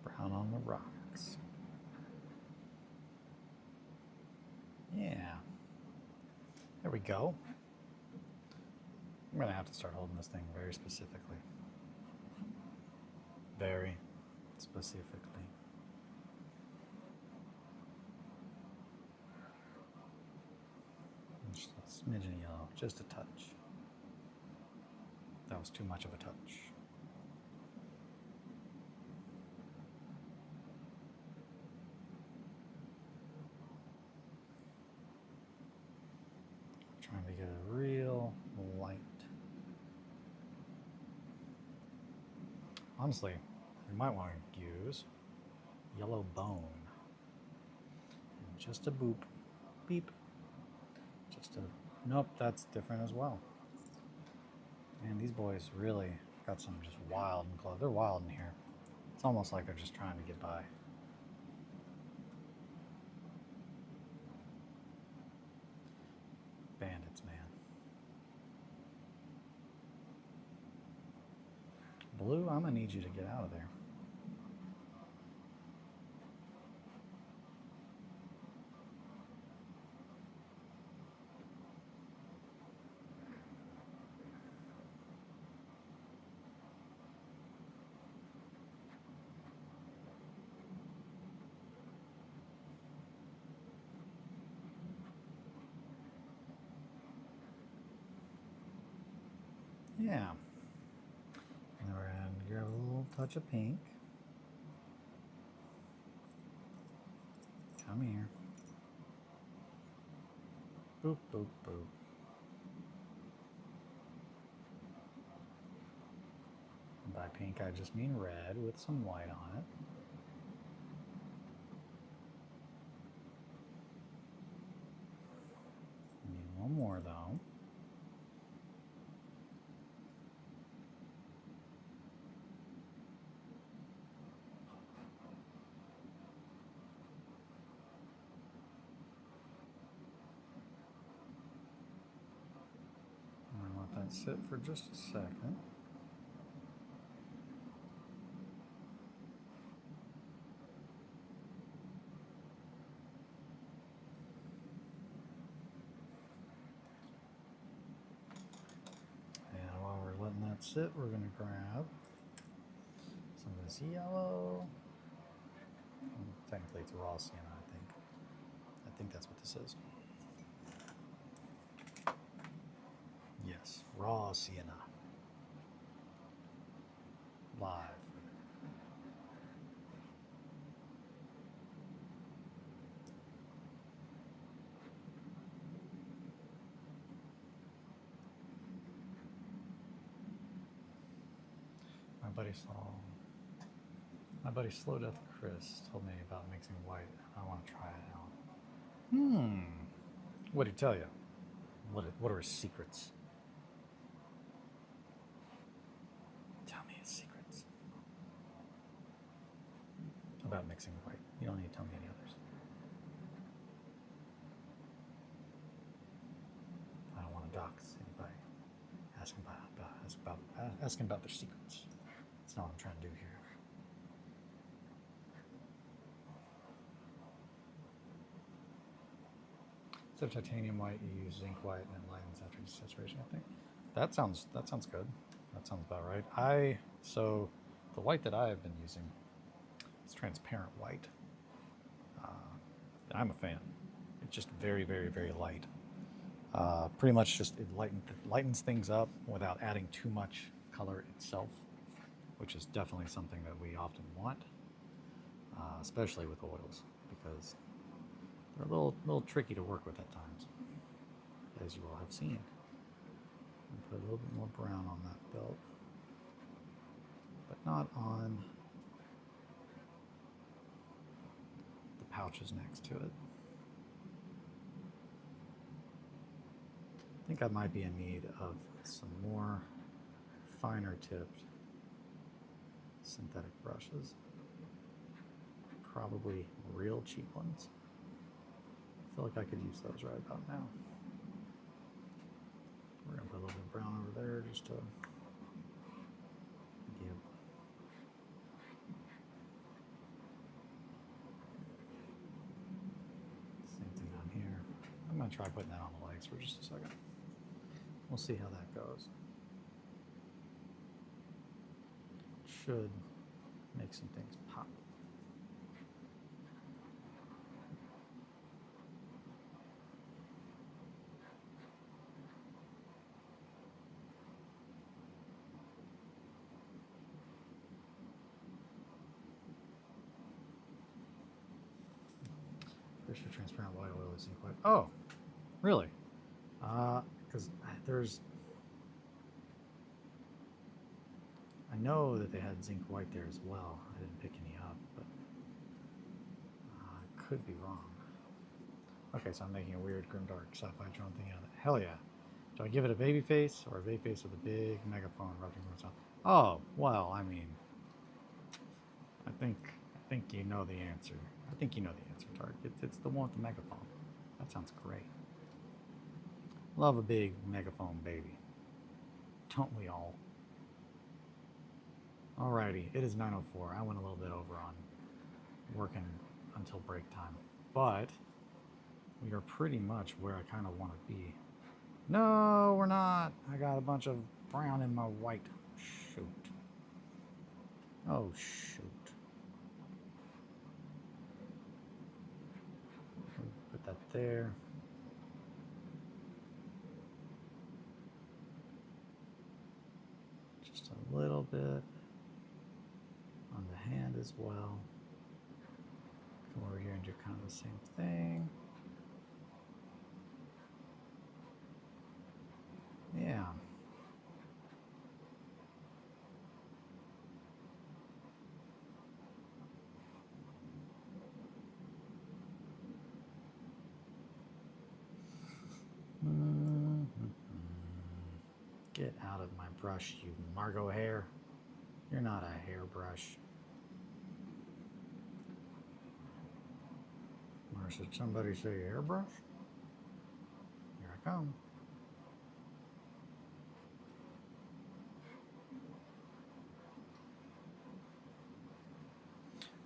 Brown on the rocks. Yeah. There we go. I'm gonna have to start holding this thing very specifically. Very specifically. Just a smidgen of yellow, just a touch. That was too much of a touch. Trying to get a real light. Honestly, we might want to use yellow bone. And just a boop, beep. Just a, nope, that's different as well. Man, these boys really got some just wild and close. They're wild in here. It's almost like they're just trying to get by. Bandits, man. Blue, I'm gonna need you to get out of there. Yeah. And then we're gonna grab a little touch of pink. Come here. Boop, boop, boop. And by pink, I just mean red with some white on it. Need one more though. Let that sit for just a second. And while we're letting that sit, we're going to grab some of this yellow. Technically, it's raw sienna, I think. I think that's what this is. Yes, raw sienna. Live. My buddy Slow Death Chris told me about mixing white. I want to try it out. What did he tell you? What are his secrets? Tell me his secrets. About mixing white. You don't need to tell me any others. I don't want to dox anybody. Asking about their secrets. That's not what I'm trying to do here. Instead of titanium white, you use zinc white and it lightens after desaturation, I think. That sounds good. That sounds about right. So the white that I have been using is transparent white. I'm a fan. It's just very, very, very light. Pretty much just it lightens things up without adding too much color itself, which is definitely something that we often want, especially with oils, because they're a little tricky to work with at times, as you all have seen. Put a little bit more brown on that belt, but not on the pouches next to it. I think I might be in need of some more finer tipped synthetic brushes. Probably real cheap ones. I feel like I could use those right about now. We're gonna put a little bit of brown over there just to give. Same thing on here. I'm gonna try putting that on the legs for just a second. We'll see how that goes. Should make some things pop. Pressure transparent white oil is zinc white. Oh, really? Because there's, I know that they had zinc white there as well. I didn't pick any up, but I could be wrong. Okay, so I'm making a weird grimdark sci-fi drone thing out of it. Hell yeah. Do I give it a baby face or a baby face with a big megaphone rubbing on top? Oh, well, I mean, I think you know the answer. I think you know the answer, Tark. It's the one with the megaphone. That sounds great. Love a big megaphone baby. Don't we all? Alrighty, it is 9:04. I went a little bit over on working until break time, but we are pretty much where I kind of want to be. No, we're not. I got a bunch of brown in my white. Shoot. Oh, shoot. Put that there. Just a little bit on the hand as well. Come over here and do kind of the same thing. Yeah. Get out of my brush, you Margot hair. You're not a hairbrush. Or should somebody say hairbrush? Here I come.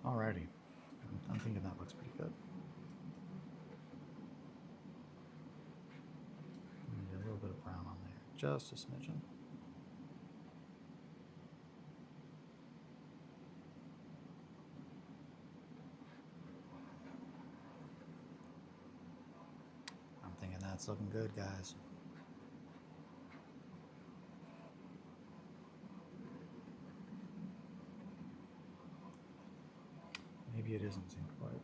Alrighty. I'm thinking that looks pretty good. Maybe a little bit of brown on there. Just a smidgen. I'm thinking that's looking good, guys. Maybe it isn't zinc white.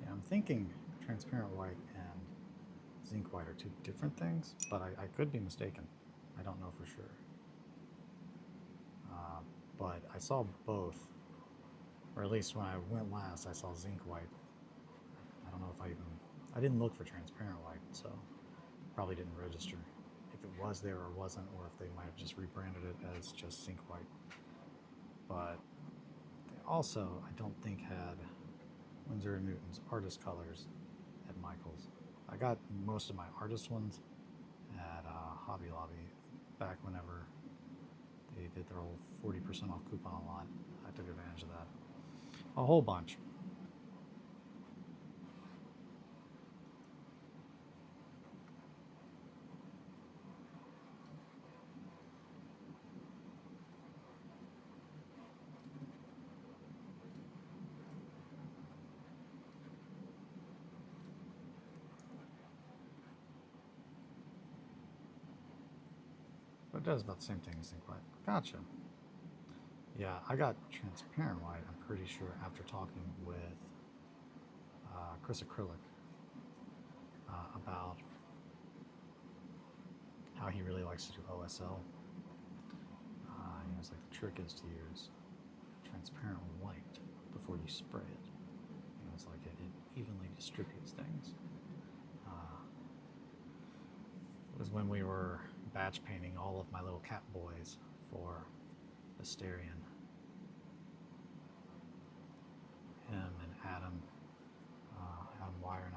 Yeah, I'm thinking transparent white and zinc white are two different things, but I could be mistaken. I don't know for sure. But I saw both, or at least when I went last, I saw zinc white. I don't know if I didn't look for transparent white, so probably didn't register if it was there or wasn't, or if they might have just rebranded it as just zinc white. But they also, I don't think, had Winsor & Newton's artist colors at Michael's. I got most of my artist ones at Hobby Lobby back whenever they did their old 40% off coupon a lot. I took advantage of that. A whole bunch. But it does about the same thing as zinc white. Gotcha. Yeah, I got transparent white, I'm pretty sure, after talking with Chris Acrylic about how he really likes to do OSL. He was like, the trick is to use transparent white before you spray it. He was like, it evenly distributes things. It was when we were batch painting all of my little cat boys for Asterion. Him and Adam Wire and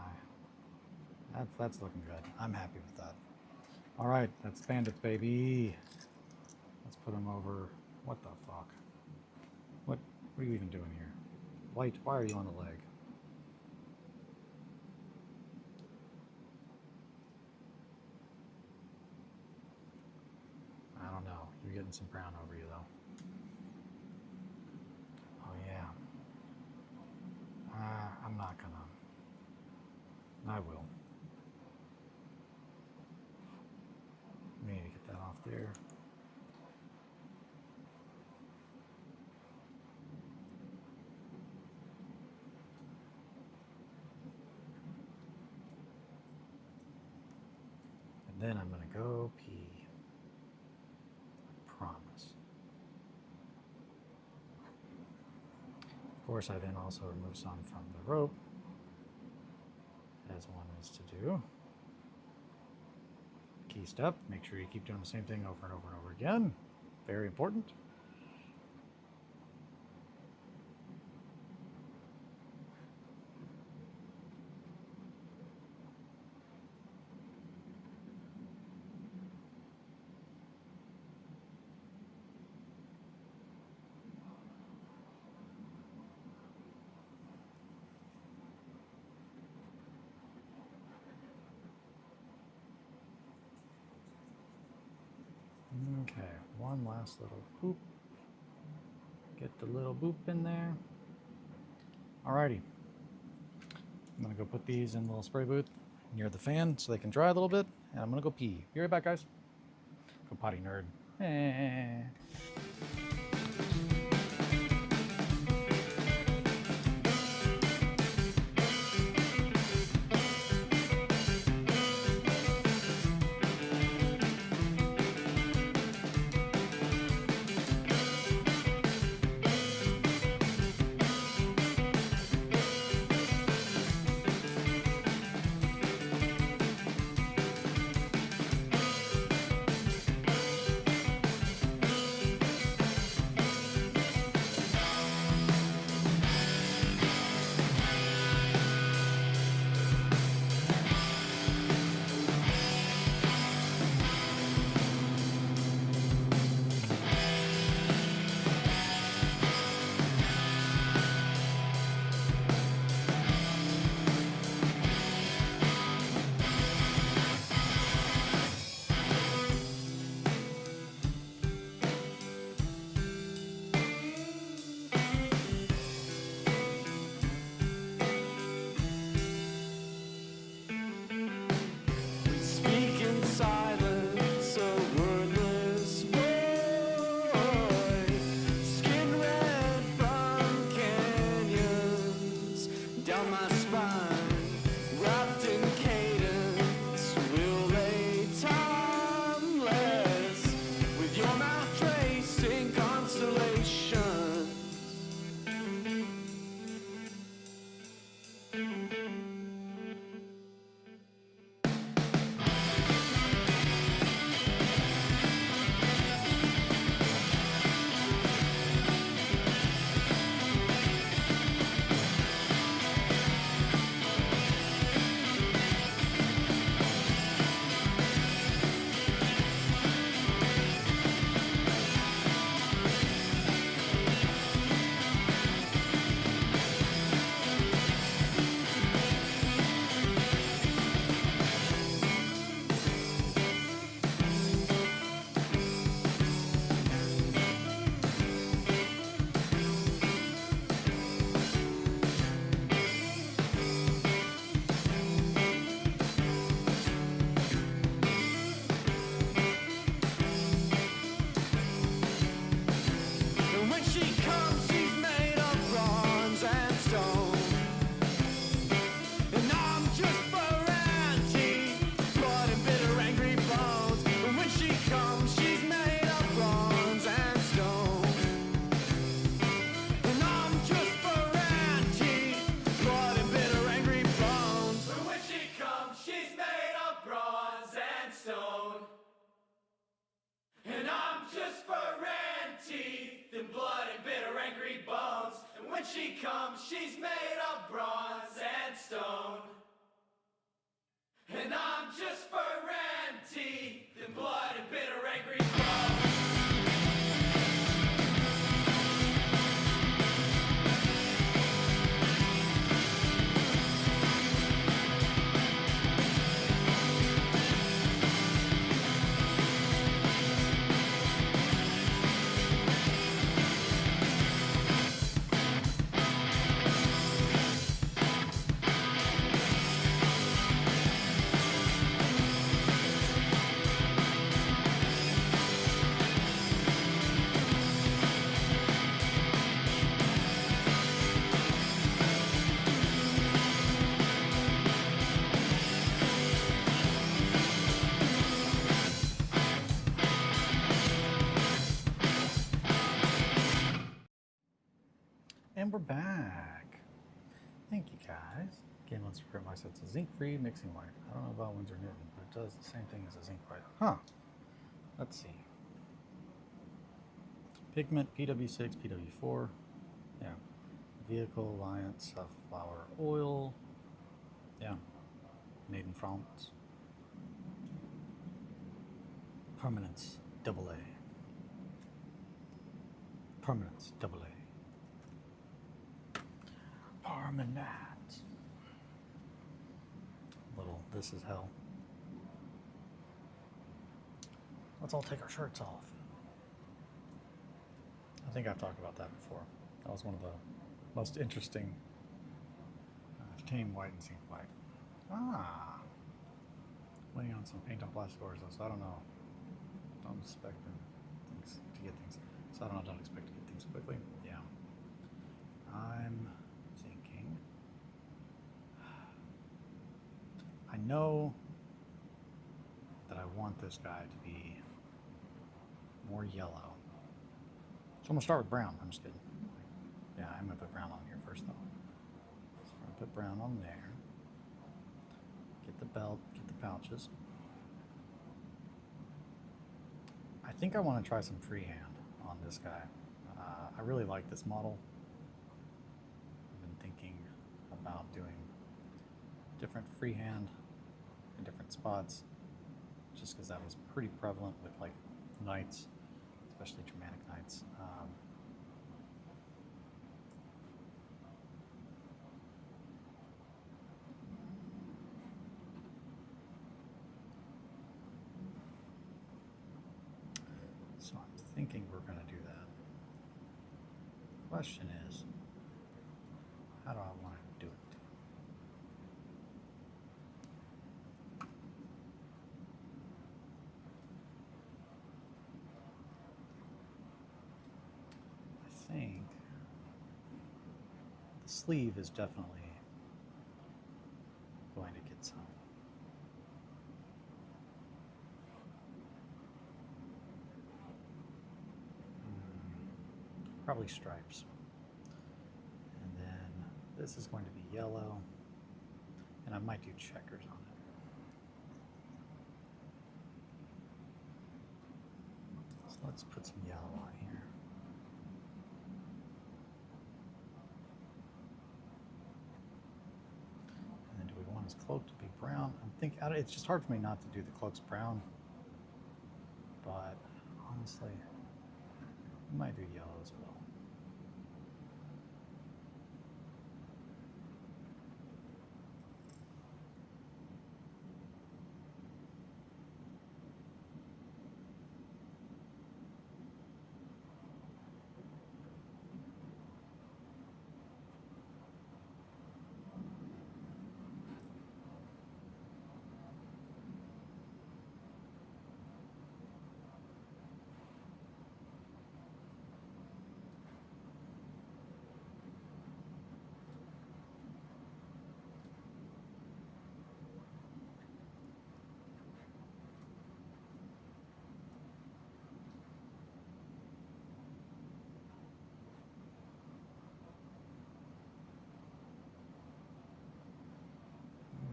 I. That's looking good. I'm happy with that. All right, that's bandits, baby. Let's put them over. What the fuck? What are you even doing here? White, why are you on the leg? You're getting some brown over you, though. Oh, yeah. I'm not gonna. I will. We need to get that off there. And then I'm gonna go pee. Promise. Of course, I then also remove some from the rope, as one is to do. Key step, make sure you keep doing the same thing over and over and over again. Very important. Okay, one last little boop. Get the little boop in there. Alrighty. I'm gonna go put these in the little spray booth near the fan so they can dry a little bit, and I'm gonna go pee. Be right back, guys. Go potty nerd. she comes, she's made of bronze and stone. And I'm just fur and teeth and blood and bitter angry bones. Again, let's verify it's a zinc-free mixing white. I don't know about Windsor Newton, but it does the same thing as a zinc white. Huh. Let's see. Pigment, PW6, PW4. Yeah. Vehicle, Alliance, Sunflower Oil. Yeah. Made in France. Permanence, AA. Permanence, AA. Permanent. Little, this is hell. Let's all take our shirts off. I think I've talked about that before. That was one of the most interesting titanium white and zinc white. Ah. Waiting on some paint on plastic orders though, so I don't know. Don't expect things to get things. So I don't expect to get things quickly. Yeah. I'm thinking. I know that I want this guy to be more yellow. So I'm gonna start with brown. I'm just kidding. Yeah, I'm gonna put brown on here first though. So I'm gonna put brown on there. Get the belt, get the pouches. I think I want to try some freehand on this guy. I really like this model. I've been thinking about doing different freehand in different spots, just because that was pretty prevalent with like knights, especially Germanic knights. So I'm thinking we're going to do that. Question is, how do I want to do it? I think the sleeve is definitely going to get some. Probably stripes. And then this is going to be yellow, and I might do checkers on it. So let's put some yellow on here. And then do we want his cloak to be brown? I'm thinking, it's just hard for me not to do the cloaks brown, but honestly, we might do yellow as well.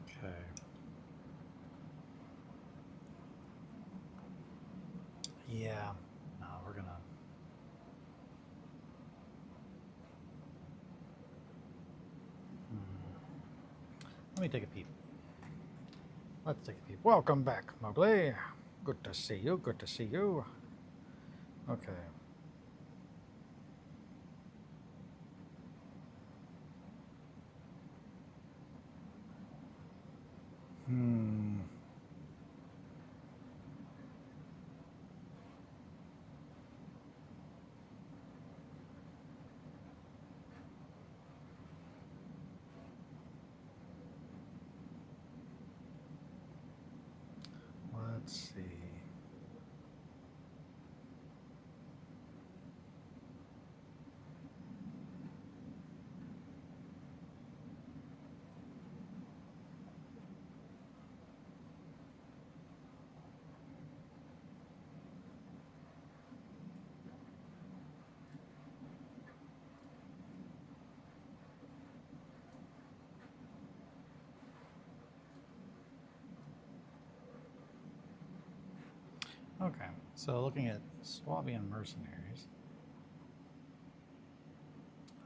Okay. Yeah. No, we're gonna. Let me take a peep. Let's take a peep. Welcome back, Mowgli. Good to see you. Good to see you. Okay. Let's see. Okay, so looking at Swabian mercenaries,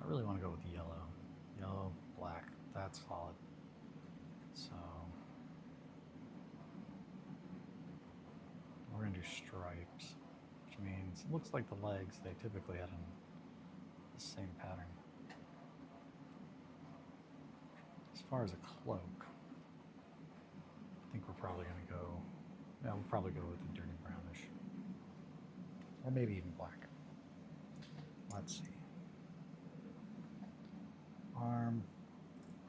I really want to go with yellow. Yellow, black, that's solid. So we're going to do stripes, which means it looks like the legs, they typically had the same pattern. As far as a cloak, I think we're probably going to go, yeah, we'll probably go with the dirty brownish. Or maybe even black. Let's see. Arm,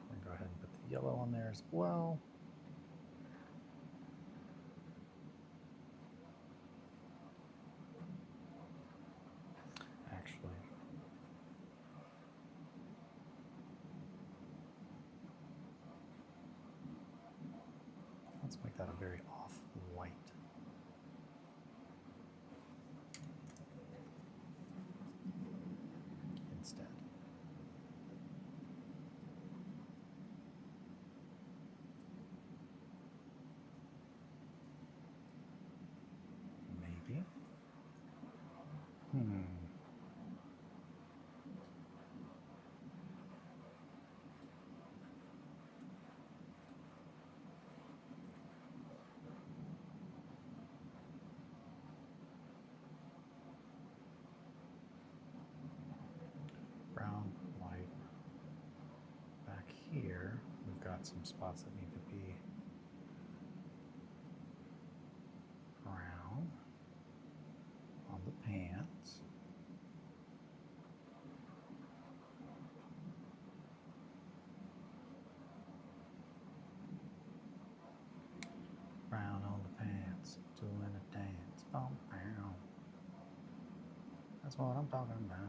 I'm going to go ahead and put the yellow on there as well. Actually, let's make that a very off-white. Instead. Maybe. Brown, white. Back here, we've got some spots that need to be brown on the pants. Brown on the pants, doing a dance. Boom, brown. That's what I'm talking about.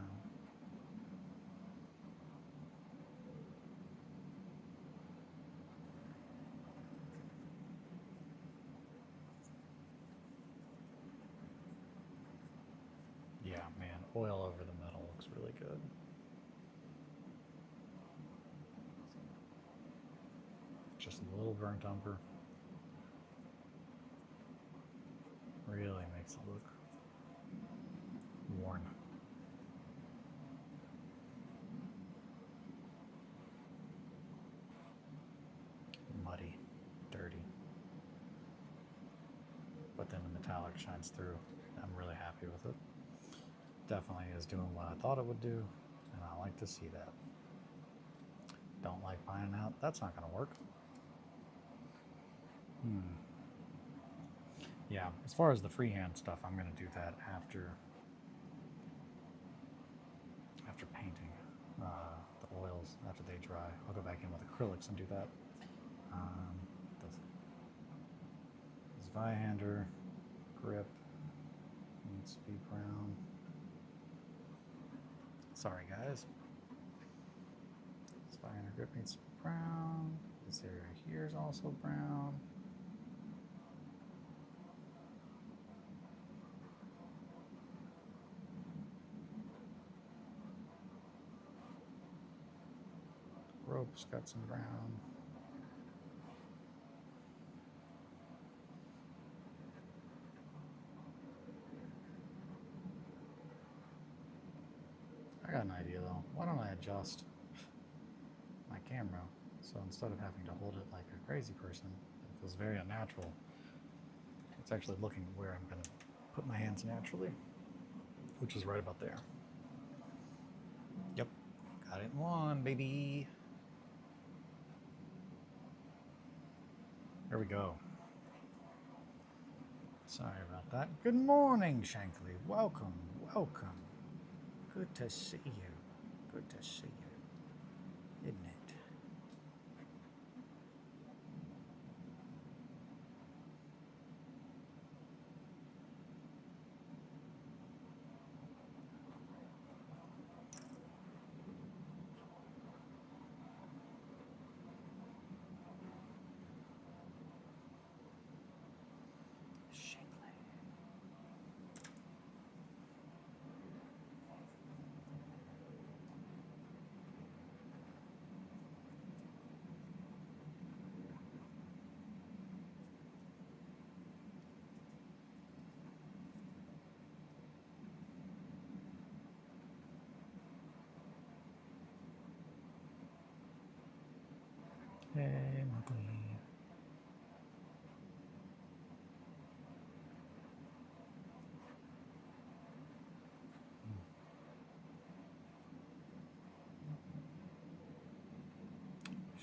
Yeah, man, oil over the metal looks really good. Just a little burnt umber. Really makes it look worn. Muddy, dirty. But then the metallic shines through. I'm really happy with it. Definitely is doing what I thought it would do, and I like to see that. Don't like finding out that's not going to work. Yeah, as far as the freehand stuff, I'm going to do that after painting the oils, after they dry. I'll go back in with acrylics and do that. This Zweihander grip needs to be brown. Sorry, guys. Zweihander grip needs to be brown. This area here is also brown. Rope's got some brown. I got an idea though. Why don't I adjust my camera so instead of having to hold it like a crazy person, it feels very unnatural. It's actually looking where I'm going to put my hands naturally, which is right about there. Yep, got it in one, baby. There we go. Sorry about that. Good morning, Shankly. Welcome, welcome. Good to see you. Good to see you. Isn't it? Hey, Mowgli.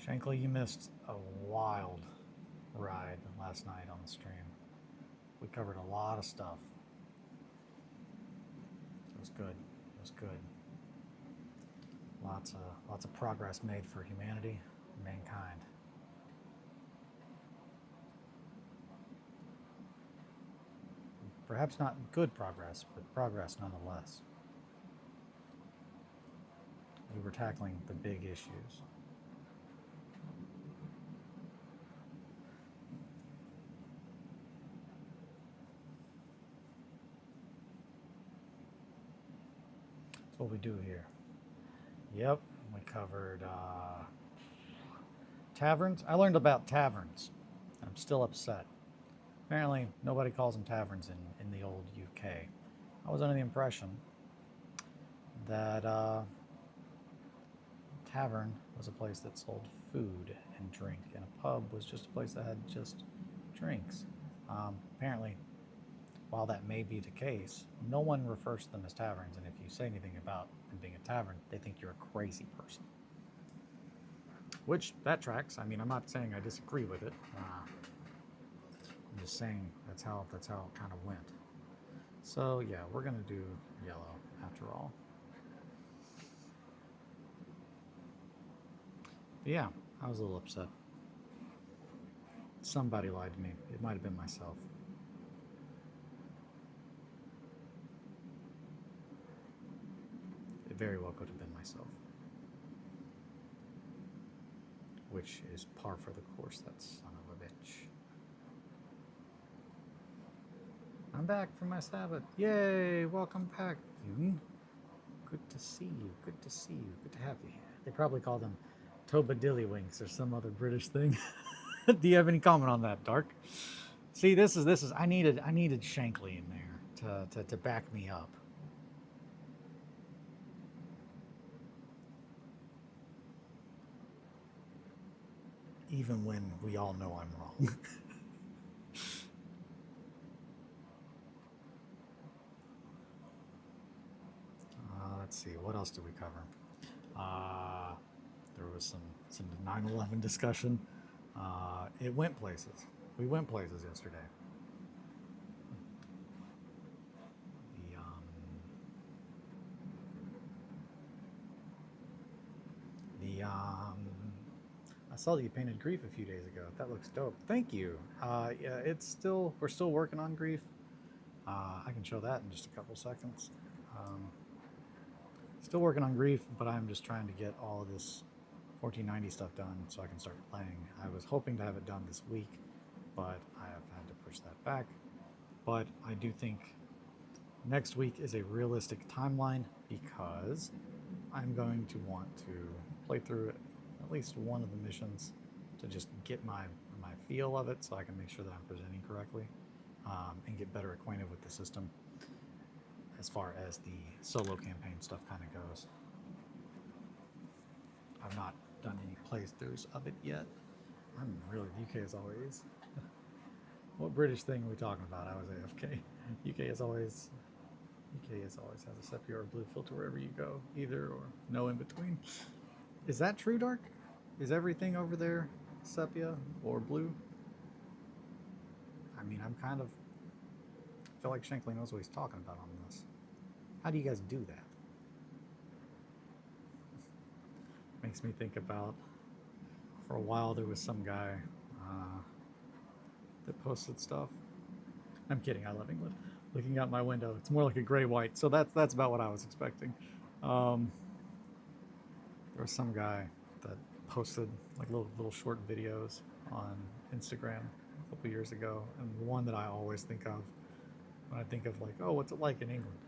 Shankly, you missed a wild ride last night on the stream. We covered a lot of stuff. It was good. It was good. Lots of progress made for humanity, mankind. Perhaps not good progress, but progress nonetheless. We were tackling the big issues. That's what we do here. Yep, we covered taverns. I learned about taverns. I'm still upset. Apparently, nobody calls them taverns in the old UK. I was under the impression that tavern was a place that sold food and drink, and a pub was just a place that had just drinks. Apparently, while that may be the case, no one refers to them as taverns, and if you say anything about them being a tavern, they think you're a crazy person. Which, that tracks. I mean, I'm not saying I disagree with it. I'm just saying that's how it kind of went. So yeah, we're gonna do yellow after all. But yeah, I was a little upset. Somebody lied to me. It might have been myself. It very well could have been myself. Which is par for the course, that son of a bitch. I'm back from my Sabbath. Yay! Welcome back, Yun. Good to see you. Good to see you. Good to have you here. They probably call them Tobadillywinks or some other British thing. Do you have any comment on that, Dark? See, this is. I needed Shankly in there to back me up. Even when we all know I'm wrong. Let's see, what else did we cover? There was some 9/11 discussion. It went places. We went places yesterday. I saw that you painted Grief a few days ago. That looks dope. Thank you. Yeah, we're still working on Grief. I can show that in just a couple seconds. Still working on Grief, but I'm just trying to get all of this 1490 stuff done so I can start playing. I was hoping to have it done this week, but I have had to push that back. But I do think next week is a realistic timeline because I'm going to want to play through at least one of the missions to just get my feel of it so I can make sure that I'm presenting correctly and get better acquainted with the system as far as the solo campaign stuff kind of goes. I've not done any playthroughs of it yet. I'm really, UK is always, what British thing are we talking about? I was AFK. UK is always has a sepia or blue filter wherever you go, either or no in between. Is that true, Dark? Is everything over there sepia or blue? I mean, I feel like Shankly knows what he's talking about on this. How do you guys do that? Makes me think about, for a while there was some guy that posted stuff. I'm kidding, I love England. Looking out my window, it's more like a gray-white, so that's about what I was expecting. There was some guy that posted like little short videos on Instagram a couple years ago, and the one that I always think of when I think of like, oh, what's it like in England?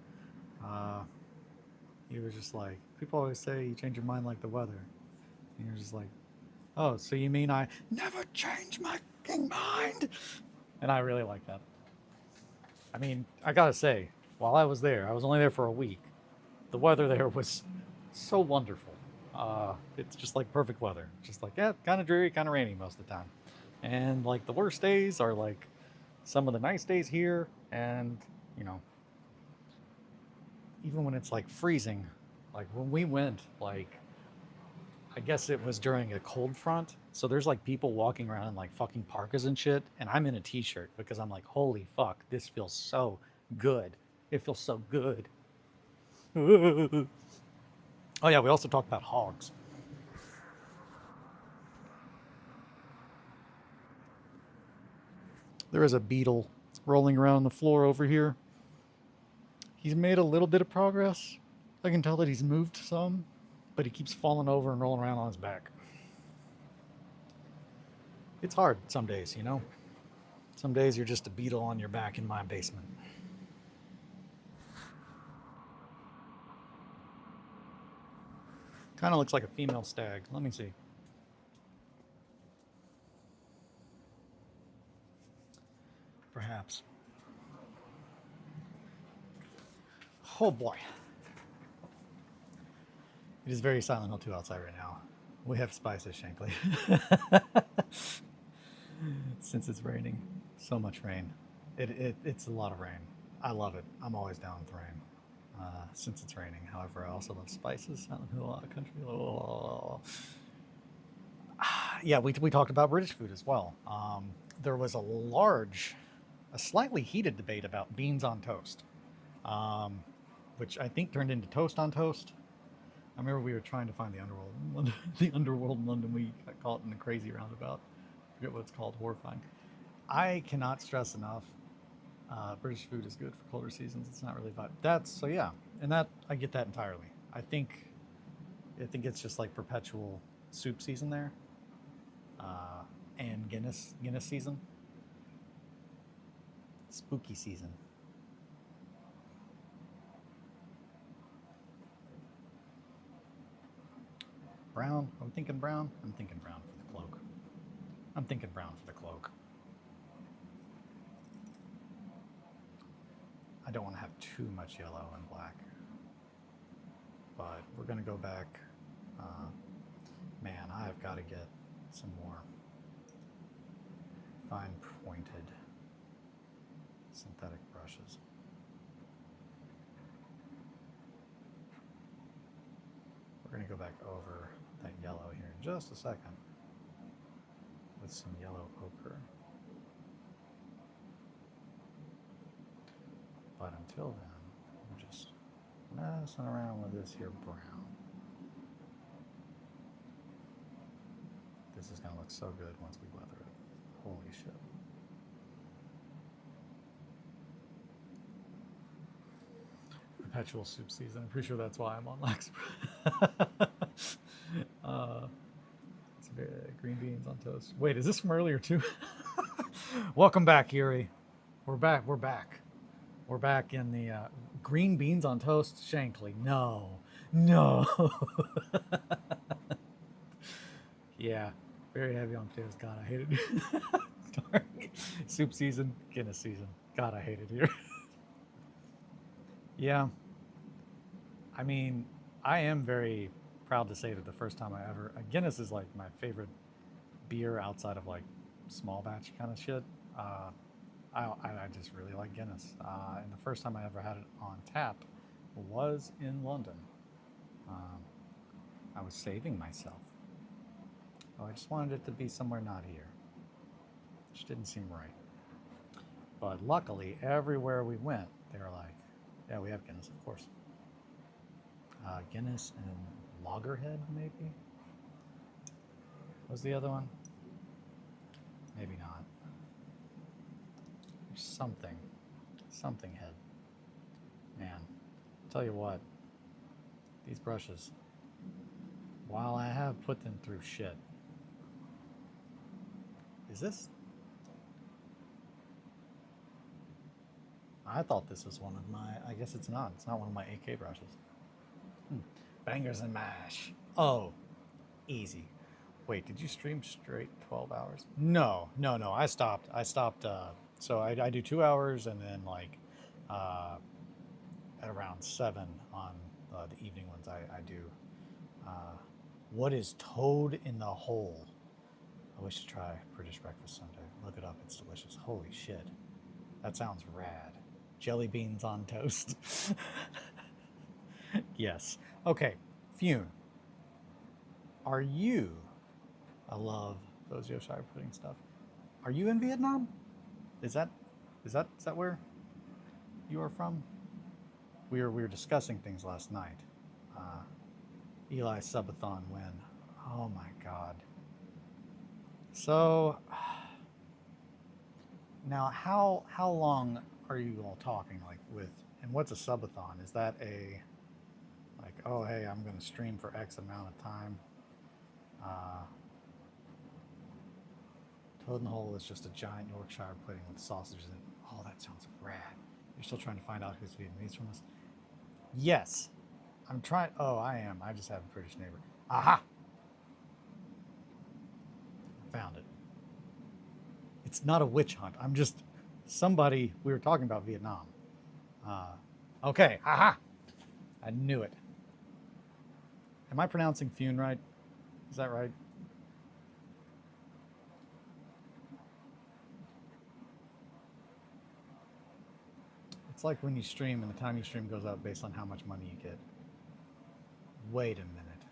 He was just like, people always say you change your mind like the weather. And you're just like, oh, so you mean I never change my fucking mind? And I really like that. I mean, I gotta say, while I was there, I was only there for a week. The weather there was so wonderful. It's just like perfect weather. Just like, yeah, kind of dreary, kind of rainy most of the time. And like the worst days are like some of the nice days here. And, you know, even when it's like freezing, like when we went, like, I guess it was during a cold front. So there's like people walking around in like fucking parkas and shit. And I'm in a t shirt because I'm like, holy fuck, this feels so good. It feels so good. Oh, yeah, we also talked about hogs. There is a beetle rolling around the floor over here. He's made a little bit of progress. I can tell that he's moved some, but he keeps falling over and rolling around on his back. It's hard some days, you know? Some days you're just a beetle on your back in my basement. Kind of looks like a female stag. Let me see. Perhaps. Oh boy. It is very Silent Hill 2 outside right now. We have spices, Shankly. Since it's raining. So much rain. It's a lot of rain. I love it. I'm always down with rain. Since it's raining. However, I also love spices. Silent Hill country. Oh. Yeah, we talked about British food as well. There was a slightly heated debate about beans on toast, um, which I think turned into toast on toast. I remember we were trying to find the underworld in London. The underworld in London. We got caught in a crazy roundabout. I forget what it's called. Horrifying. I cannot stress enough. British food is good for colder seasons. It's not really vibe. That's so yeah, and that I get that entirely. I think it's just like perpetual soup season there, uh, and Guinness season, spooky season. Brown. I'm thinking brown. I'm thinking brown for the cloak. I'm thinking brown for the cloak. I don't want to have too much yellow and black, but we're gonna go back. Uh, Man, I've got to get some more fine pointed synthetic brushes. We're going to go back over that yellow here in just a second with some yellow ochre. But until then, we're just messing around with this here brown. This is going to look so good once we weather it. Holy shit. Perpetual soup season. I'm pretty sure that's why I'm on lax. It's green beans on toast. Wait, is this from earlier too? Welcome back, Yuri. We're back. We're back. We're back in the green beans on toast. Shankly. No. No. Yeah. Very heavy on potatoes. God, I hate it. Dark. Soup season. Guinness season. God, I hate it here. Yeah. I mean, I am very proud to say that the first time I ever Guinness is like my favorite beer outside of like small batch kind of shit. Uh, I just really like Guinness, and the first time I ever had it on tap was in London. Um, I was saving myself. Oh, I just wanted it to be somewhere not here, which didn't seem right. But luckily, everywhere we went, they were like, "Yeah, we have Guinness, of course." Guinness and Loggerhead, maybe? Was the other one? Maybe not. There's something. Something head. Man, tell you what, these brushes, while I have put them through shit, is this? I thought this was one of my, I guess it's not. It's not one of my AK brushes. Bangers and mash. Oh, easy. Wait, did you stream straight 12 hours? No, no, no. I stopped. So I do 2 hours and then like uh, at around 7 on the evening ones, I do. What is toad in the hole? I wish to try British breakfast someday. Look it up, it's delicious. Holy shit. That sounds rad. Jelly beans on toast. Yes. Okay, Fune. Are you... I love those Yorkshire pudding stuff. Are you in Vietnam? Is that where you are from? We were discussing things last night. Eli Subathon win. Oh my god. So now how long are you all talking, like, with, and what's a subathon? Is that a, like, oh hey, I'm gonna stream for X amount of time? Toad in the hole is just a giant Yorkshire pudding with sausages in it. Oh, that sounds rad. You're still trying to find out who's Vietnamese from us? Yes. I'm trying. Oh, I am. I just have a British neighbor. Aha! Found it. It's not a witch hunt. I'm just somebody. We were talking about Vietnam. Okay. Aha! I knew it. Am I pronouncing Fune right? Is that right? It's like when you stream and the time you stream goes up based on how much money you get. Wait a minute.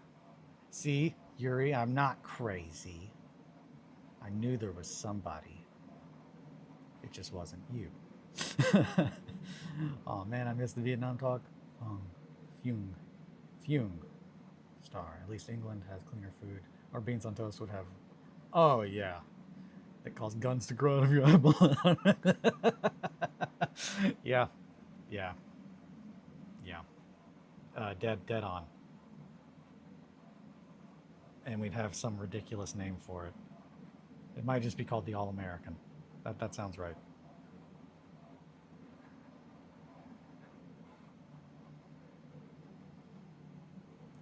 See, Yuri, I'm not crazy. I knew there was somebody. It just wasn't you. Oh man, I missed the Vietnam talk. Fung. Star. At least England has cleaner food. Or beans on toast would have. Oh yeah. That caused guns to grow out of your eyeball. Yeah. Dead on. And we'd have some ridiculous name for it. It might just be called the All-American. That sounds right.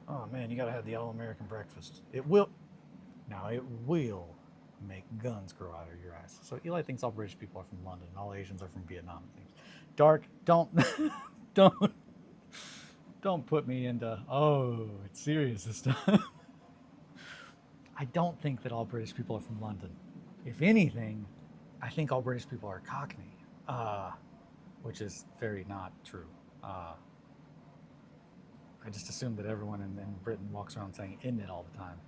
Oh man, you gotta have the All-American breakfast. It will make guns grow out of your ass. So Eli thinks all British people are from London and all Asians are from Vietnam. Dark, don't don't put me into, oh, it's serious this time. I don't think that all British people are from London. If anything, I think all British people are Cockney, which is very not true. I just assume that everyone in Britain walks around saying "in it" all the time.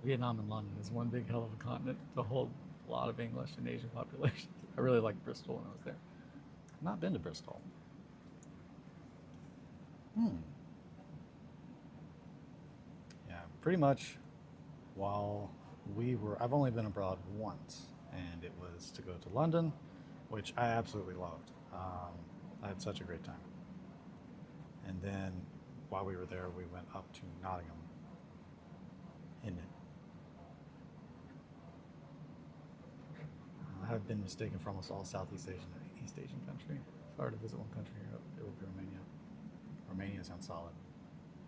Vietnam and London is one big hell of a continent to hold a lot of English and Asian populations. I really liked Bristol when I was there. I've not been to Bristol. Yeah, pretty much while I've only been abroad once, and it was to go to London, which I absolutely loved. I had such a great time. And then while we were there, we went up to Nottingham. In it. I have been mistaken for almost all Southeast Asian and East Asian country. If I were to visit one country in Europe, it would be Romania. Romania sounds solid.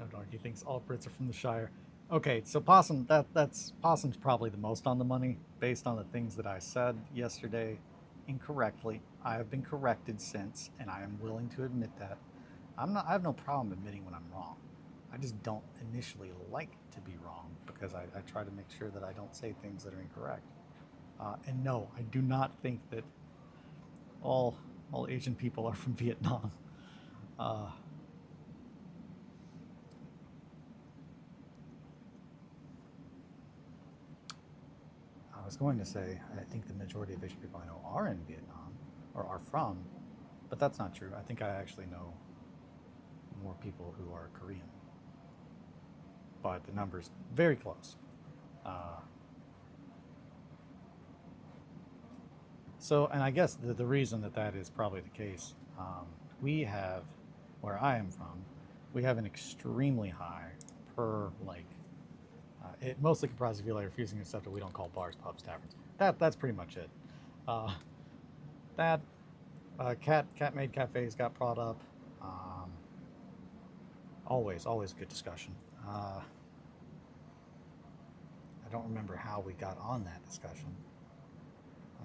No dark, he thinks all Brits are from the Shire. Okay, so Possum's probably the most on the money based on the things that I said yesterday incorrectly. I have been corrected since, and I am willing to admit that. I have no problem admitting when I'm wrong. I just don't initially like to be wrong because I try to make sure that I don't say things that are incorrect. And no, I do not think that all Asian people are from Vietnam. I was going to say, I think the majority of Asian people I know are in Vietnam, or are from, but that's not true. I think I actually know more people who are Korean. But the number's very close. So, and I guess the reason that is probably the case, we have, where I am from, we have an extremely high per, like, it mostly comprises of Eli refusing to accept what we don't call bars, pubs, taverns. That's pretty much it. Cat-made cafes got brought up. Always a good discussion. I don't remember how we got on that discussion.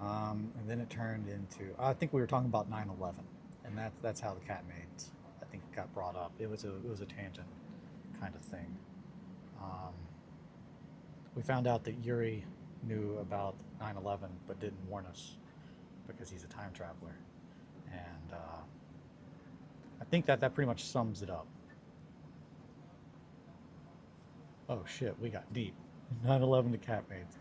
And then it turned into, I think we were talking about 9/11, and that's how the cat maids, I think, got brought up. It was a tangent kind of thing. We found out that Yuri knew about 9/11 but didn't warn us because he's a time traveler. And I think that pretty much sums it up. Oh shit, we got deep. 9/11 to cat maids.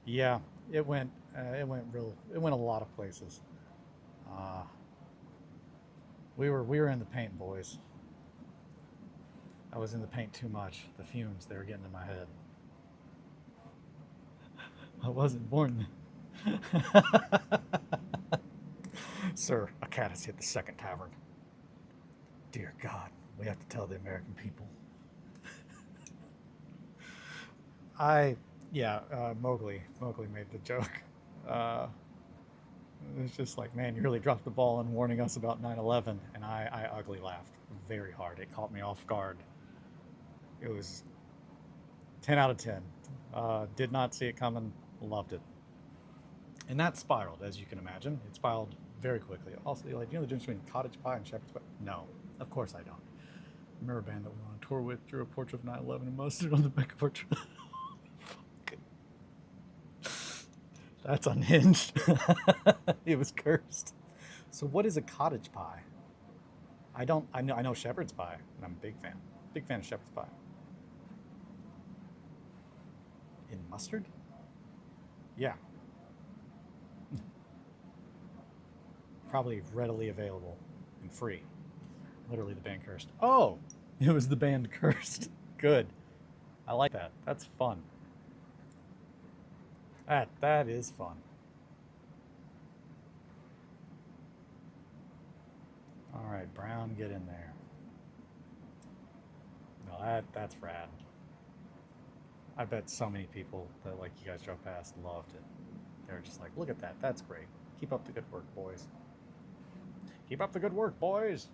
Yeah, it went a lot of places. Uh, we were in the paint, boys. I was in the paint too much. The fumes, they were getting in my head. I wasn't born then. Sir, a cat has hit the second tavern. Dear God, we have to tell the American people. Mowgli made the joke. Uh, it was just like, man, you really dropped the ball in warning us about 9/11, and I ugly laughed very hard. It caught me off guard. It was 10 out of 10. Did not see it coming. Loved it. And that spiraled, as you can imagine. It spiraled very quickly. Also, like, you know the difference between cottage pie and shepherd's pie? No, of course I don't. Remember a band that we went on tour with drew a portrait of 9/11 and mustard on the back of our truck. That's unhinged. It was cursed. So what is a cottage pie? I know shepherd's pie, and I'm a big fan. Big fan of shepherd's pie. In mustard? Yeah. Probably readily available and free. Literally the band Cursed. Oh, it was the band Cursed. Good. I like that. That's fun. That is fun. All right, Brown, get in there. No, that's rad. I bet so many people that, like, you guys drove past loved it. They're just like, look at that. That's great. Keep up the good work, boys. Keep up the good work, boys.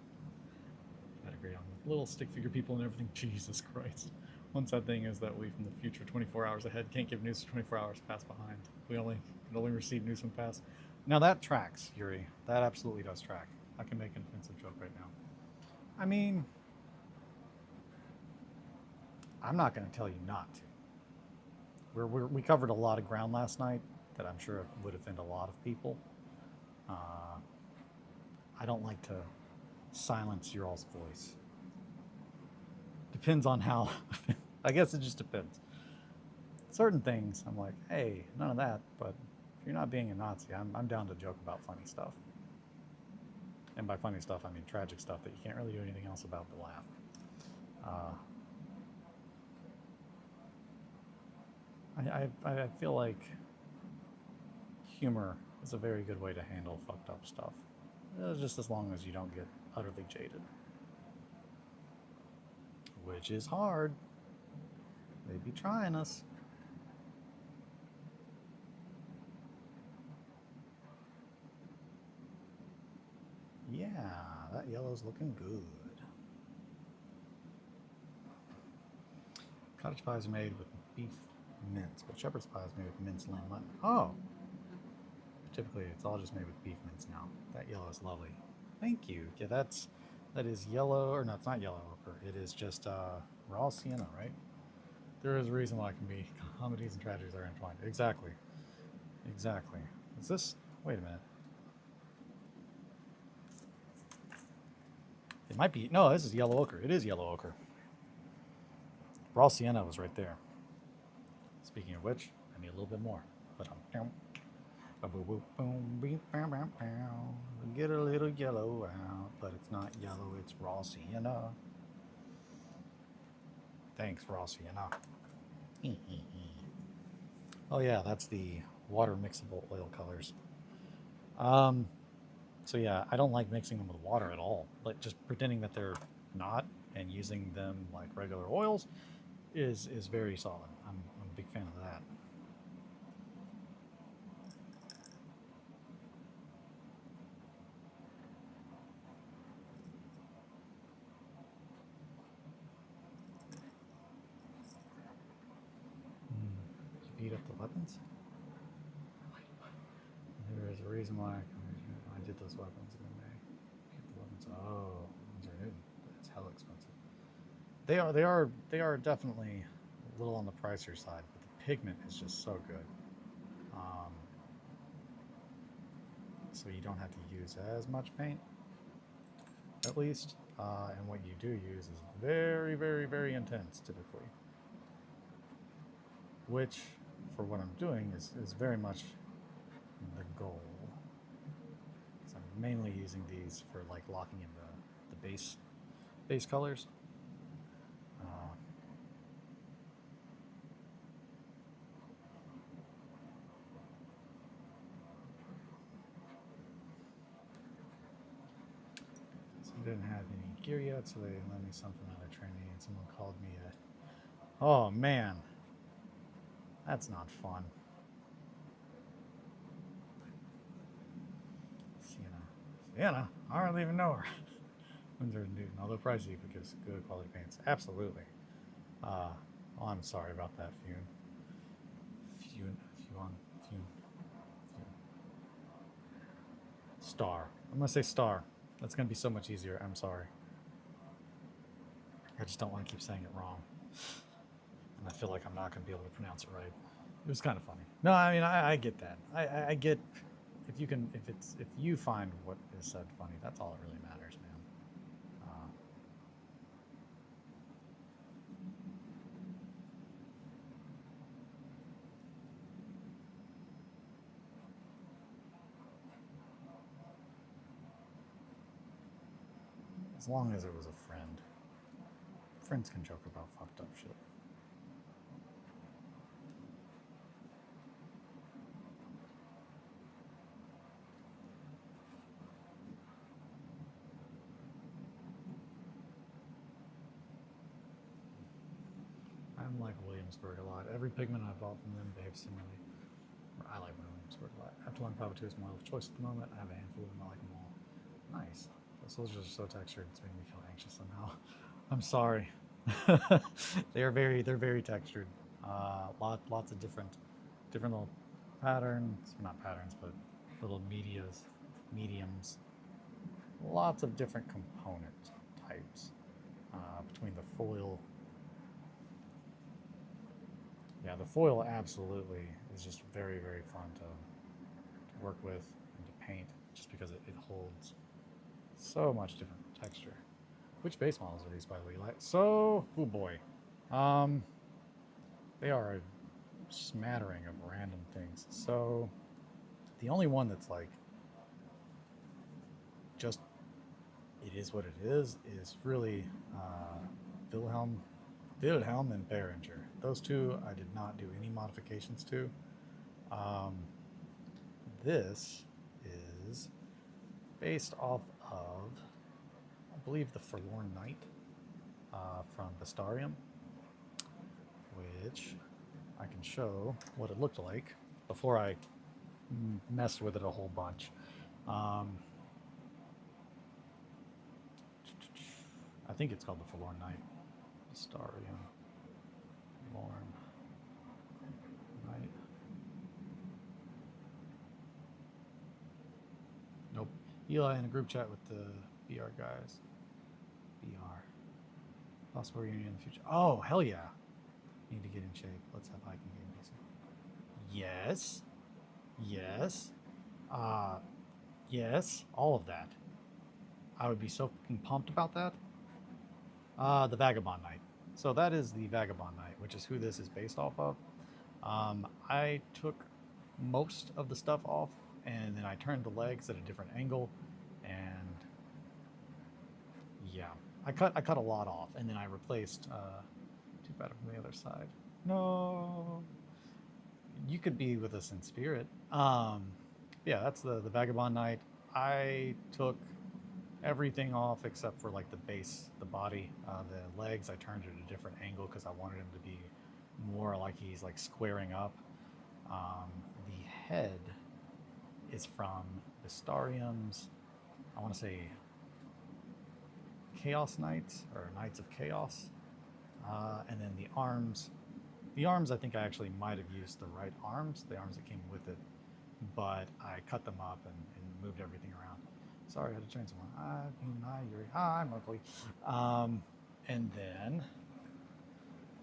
I'd agree on the little stick figure people and everything. Jesus Christ. One sad thing is that we from the future 24 hours ahead can't give news for 24 hours past behind. We can only receive news from past. Now that tracks, Yuri. That absolutely does track. I can make an offensive joke right now. I mean, I'm not going to tell you not to. We covered a lot of ground last night that I'm sure would offend a lot of people. I don't like to silence your all's voice. Depends on how. I guess it just depends. Certain things, I'm like, hey, none of that. But if you're not being a Nazi, I'm down to joke about funny stuff. And by funny stuff, I mean tragic stuff that you can't really do anything else about but laugh. I feel like humor is a very good way to handle fucked up stuff. Just as long as you don't get utterly jaded. Which is hard. They be trying us. Yeah, that yellow's looking good. Cottage pies are made with beef mince, but shepherd's pie is made with minced lamb mutton. Oh! Typically, it's all just made with beef mince now. That yellow is lovely. Thank you. Yeah, that is yellow, or no, it's not yellow ochre. It is just raw sienna, right? There is a reason why it can be comedies and tragedies are entwined. Exactly. Exactly. Is this? Wait a minute. It might be. No, this is yellow ochre. It is yellow ochre. Raw sienna was right there. Speaking of which, I need a little bit more. But get a little yellow out, but it's not yellow, it's raw sienna. Thanks, raw sienna. Oh yeah, that's the water mixable oil colors. So yeah, I don't like mixing them with water at all. Like just pretending that they're not and using them like regular oils is very solid. I'm a big fan of that. You beat up the weapons? There is a reason why I did those weapons and then they the weapons. Oh, these are new. It's hell expensive. They are definitely a little on the pricier side, but pigment is just so good. So you don't have to use as much paint, at least. And what you do use is very, very, very intense, typically. Which, for what I'm doing, is very much the goal. So I'm mainly using these for like locking in the base colors. So I didn't have any gear yet, so they lent me some from another training, and someone called me a... Oh man, that's not fun. Sienna, I hardly even know her. Windsor and Newton, although pricey because good quality paints. Absolutely. Oh, I'm sorry about that, Fune. Star. I'm gonna say Star. That's gonna be so much easier. I'm sorry. I just don't want to keep saying it wrong, and I feel like I'm not gonna be able to pronounce it right. It was kind of funny. No, I mean I get that. I get if you find what is said funny, that's all that really matters, man. As long as it was a friend. Friends can joke about fucked up shit. I'm like Williamsburg a lot. Every pigment I've bought from them behaves similarly. I like Williamsburg a lot. After Long 502 is my choice at the moment. I have a handful of them. I like them all. Nice. Those soldiers are so textured. It's making me feel anxious somehow. I'm sorry. they're very textured. Lots of different little patterns. Not patterns, but little mediums. Lots of different component types between the foil. Yeah, the foil absolutely is just very fun to work with and to paint, just because it holds so much different texture. Which base models are these, by the way? So, oh boy, they are a smattering of random things. So, the only one that's like just it is what it is really Wilhelm and Behringer. Those two I did not do any modifications to. This is based off of, I believe, the Forlorn Knight from Bistarium, which I can show what it looked like before I messed with it a whole bunch. I think it's called the Forlorn Knight. Bistarium. Forlorn Knight. Nope. Eli in a group chat with the BR guys. BR. Possible reunion in the future. Oh, hell yeah. Need to get in shape. Let's have hiking game basic. Yes. Yes. Yes. All of that. I would be so fucking pumped about that. The Vagabond Knight. So that is the Vagabond Knight, which is who this is based off of. I took most of the stuff off, and then I turned the legs at a different angle, and yeah, I cut a lot off, and then I replaced. Too bad from the other side. No, you could be with us in spirit. Yeah, that's the Vagabond Knight. I took everything off except for like the base, the body, the legs. I turned it at a different angle because I wanted him to be more like he's like squaring up. The head is from Bistarium's, I want to say, Chaos Knights or Knights of Chaos, and then the arms. The arms, I think I actually might have used the right arms, the arms that came with it, but I cut them up and moved everything around. Sorry, I had to train someone. Hi, Yuri. Hi, Merkley. And then,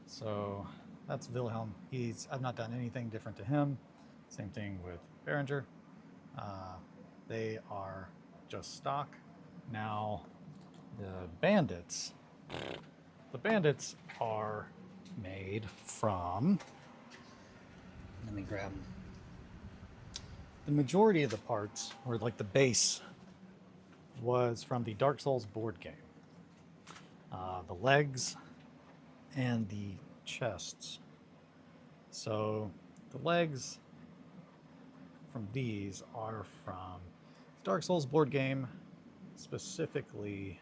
so That's Wilhelm. I've not done anything different to him. Same thing with Berenger. Uh, they are just stock. Now, the bandits. The bandits are made from. Let me grab them. The majority of the parts, or like the base, was from the Dark Souls board game. The legs and the chests. So the legs from these are from Dark Souls board game, specifically.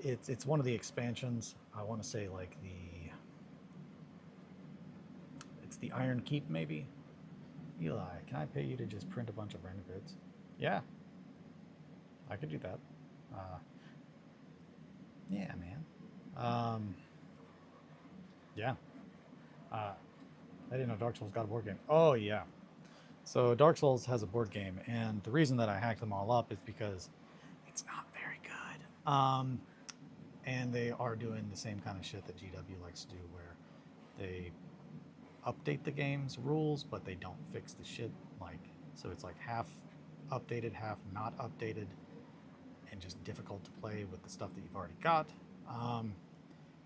It's one of the expansions. I want to say like it's the Iron Keep maybe. Eli, can I pay you to just print a bunch of random bits? Yeah, I could do that. Yeah, man. Yeah. I didn't know Dark Souls got a board game. Oh yeah. So Dark Souls has a board game, and the reason that I hacked them all up is because it's not very good. And they are doing the same kind of shit that GW likes to do, where they update the game's rules, but they don't fix the shit. Like, so it's like half updated, half not updated, and just difficult to play with the stuff that you've already got.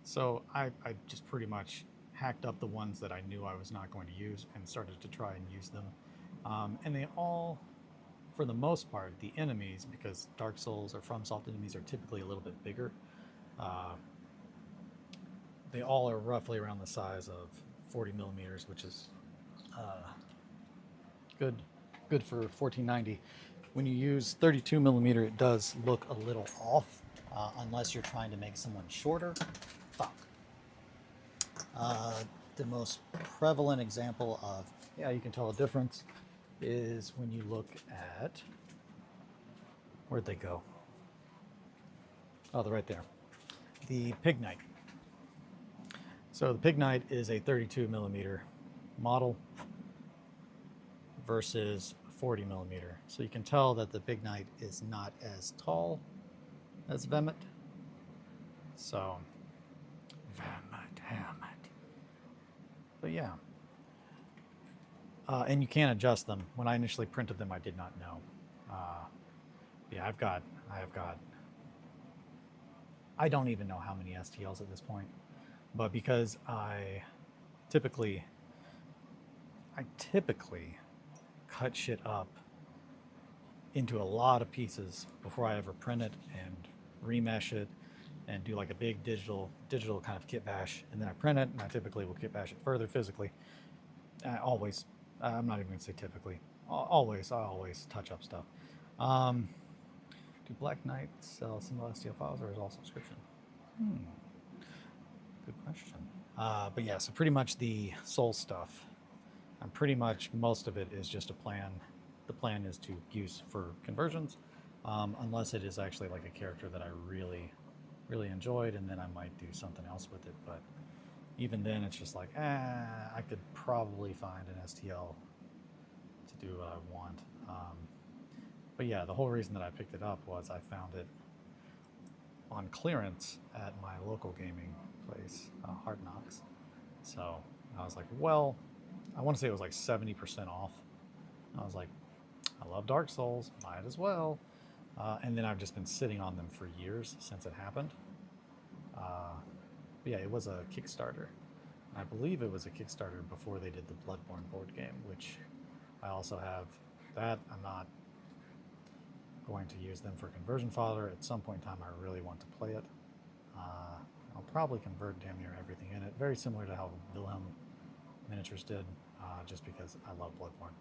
So I just pretty much hacked up the ones that I knew I was not going to use and started to try and use them. And they all, for the most part, the enemies, because Dark Souls or FromSoft enemies are typically a little bit bigger, they all are roughly around the size of 40 millimeters, which is good for 1490. When you use 32 millimeter, it does look a little off, unless you're trying to make someone shorter. Fuck. The most prevalent example of, yeah, you can tell a difference is when you look at, where'd they go? Oh, they're right there. The Pig Knight. So the Pig Knight is a 32 millimeter model versus 40 millimeter. So you can tell that the Pig Knight is not as tall as Vemmet. So, Vemmet, Hammet. But yeah. And you can adjust them. When I initially printed them, I did not know. Yeah, I don't even know how many STLs at this point. But because I typically cut shit up into a lot of pieces before I ever print it and remesh it and do like a big digital kind of kit bash, and then I print it, and I typically will kit bash it further physically. Always. I'm not even going to say typically. I always touch up stuff. Do Black Knight sell single STL files, or is all subscription? Good question. But yeah, so pretty much the Soul stuff, and pretty much most of it is just a plan. The plan is to use for conversions, unless it is actually like a character that I really, really enjoyed, and then I might do something else with it. But even then, it's just like, I could probably find an STL to do what I want. But yeah, the whole reason that I picked it up was I found it on clearance at my local gaming place, Hard Knocks. So I was like, well, I want to say it was like 70% off. I was like, I love Dark Souls, might as well. And then I've just been sitting on them for years since it happened. But yeah, it was a Kickstarter. I believe it was a Kickstarter before they did the Bloodborne board game, which I also have. That I'm not going to use them for conversion fodder. At some point in time, I really want to play it. I'll probably convert damn near everything in it, very similar to how Wilhelm Miniatures did, just because I love Bloodborne.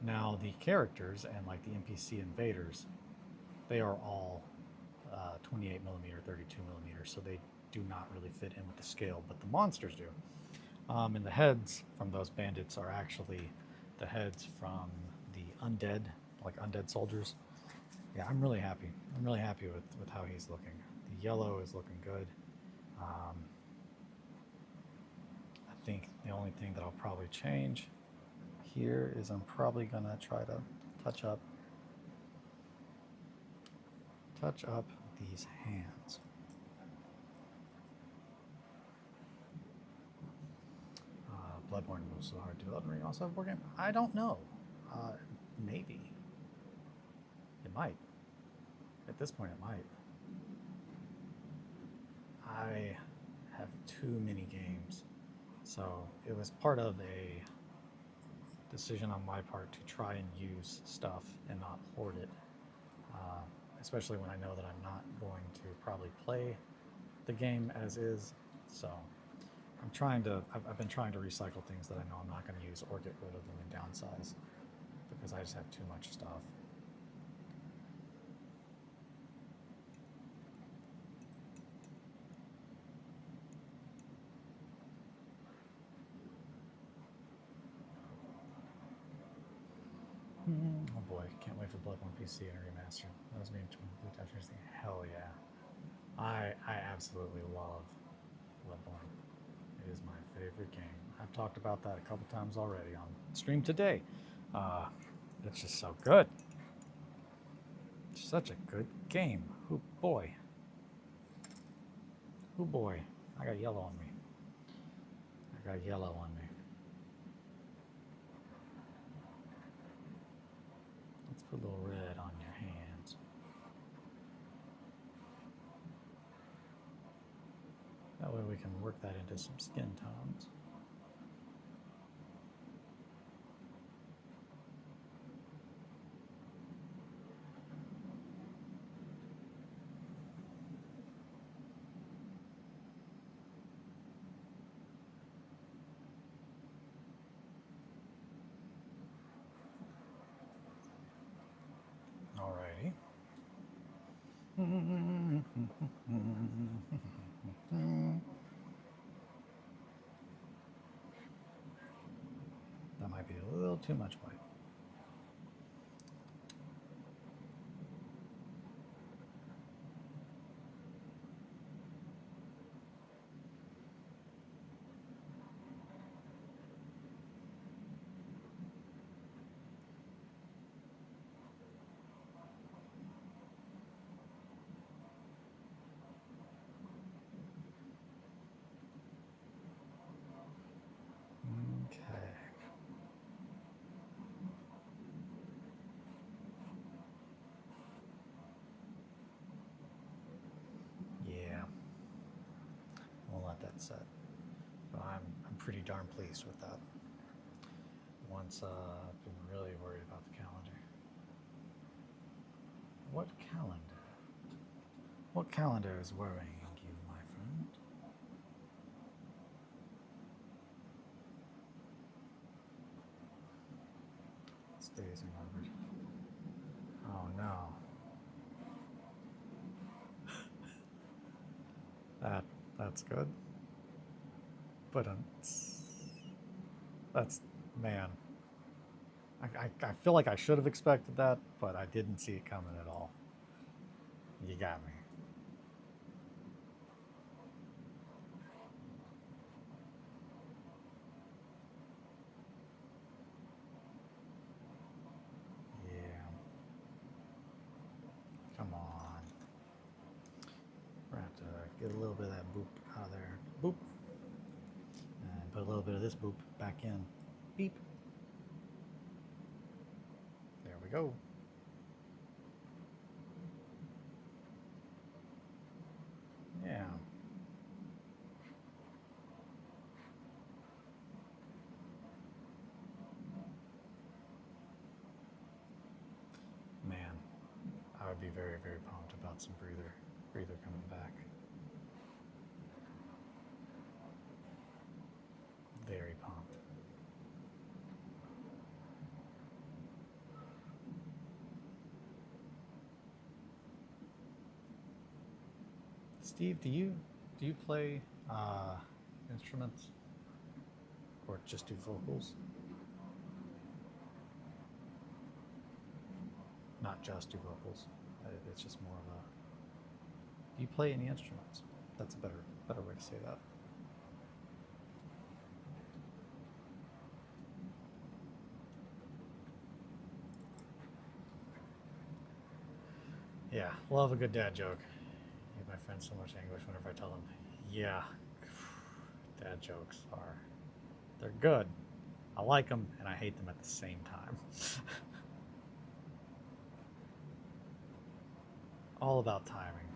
Now, the characters and like the NPC invaders, they are all 28 millimeter, 32 millimeter, so they do not really fit in with the scale, but the monsters do. And the heads from those bandits are actually the heads from the undead, like undead soldiers. Yeah, I'm really happy. I'm really happy with how he's looking. The yellow is looking good. I think the only thing that I'll probably change here is I'm probably gonna try to touch up these hands. Bloodborne was so hard to do. Elden Ring also have a board game? I don't know. Maybe. It might. At this point, it might. I have too many games. So it was part of a decision on my part to try and use stuff and not hoard it. Especially when I know that I'm not going to probably play the game as is. So I've been trying to recycle things that I know I'm not going to use or get rid of them and downsize because I just have too much stuff. Oh boy, can't wait for Bloodborne PC and remaster. That was me in 2015. Hell yeah. I absolutely love Bloodborne. It is my favorite game. I've talked about that a couple times already on stream today. It's just so good. Such a good game. Oh boy. Oh boy. I got yellow on me. I got yellow on me. Let's put a little red on your hands. That way we can work that into some skin tones. Alrighty. That might be a little too much white. Okay. Yeah. We'll let that set. But I'm pretty darn pleased with that. Once I've been really worried about the calendar. What calendar? What calendar is worrying you, my friend? It's days remembered. Oh no. That's good. But that's man. I feel like I should have expected that, but I didn't see it coming at all. You got me. Yeah. Come on. We're gonna have to get a little bit of that boop out of there. Boop. And put a little bit of this boop back in. Beep. There we go. Yeah. Man, I would be very, very pumped about some breather coming back. Very pumped. Steve, do you play instruments or just do vocals? Not just do vocals. It's just more of a. Do you play any instruments? That's a better way to say that. Yeah, love a good dad joke. I give my friends so much anguish whenever I tell them, yeah, dad jokes are They're good. I like them and I hate them at the same time. All about timing.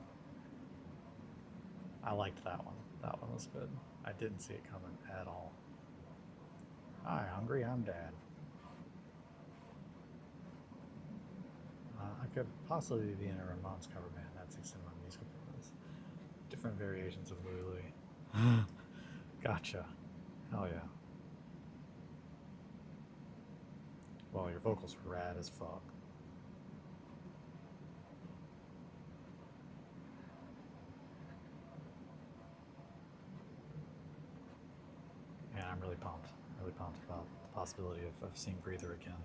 I liked that one. That one was good. I didn't see it coming at all. Hi, hungry, I'm Dad. I could possibly be in a Ramones cover band. That's in my musical purpose. Different variations of Louie Louie. Gotcha. Hell yeah. Well, your vocals are rad as fuck. Man, I'm really pumped. Really pumped about the possibility of seeing Breather again.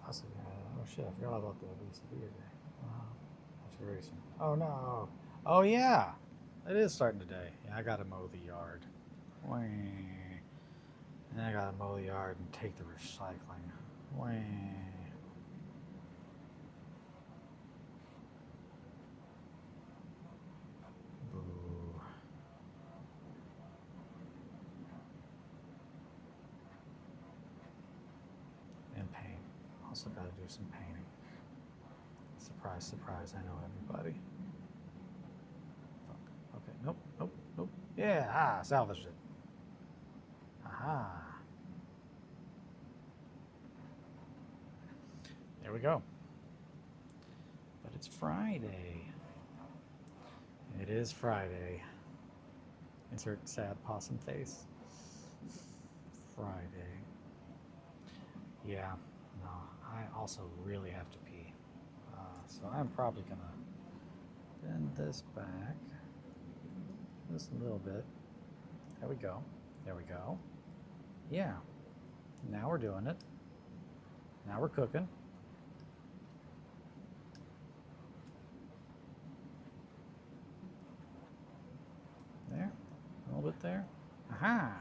Possibly. Oh shit, I forgot about the BCB today. That's very soon. Oh no. Oh yeah. It is starting today. Yeah, I gotta mow the yard. And I gotta mow the yard and take the recycling. Boo. And paint. Also gotta do some painting. Surprise, surprise, I know everybody. Fuck. Okay, nope, nope, nope. Yeah, salvaged it. Aha. There we go. But it's Friday. It is Friday. Insert sad possum face. Friday. Yeah, no, I also really have to pee. So I'm probably gonna bend this back just a little bit. There we go. There we go. Yeah. Now we're doing it. Now we're cooking. There. A little bit there. Aha!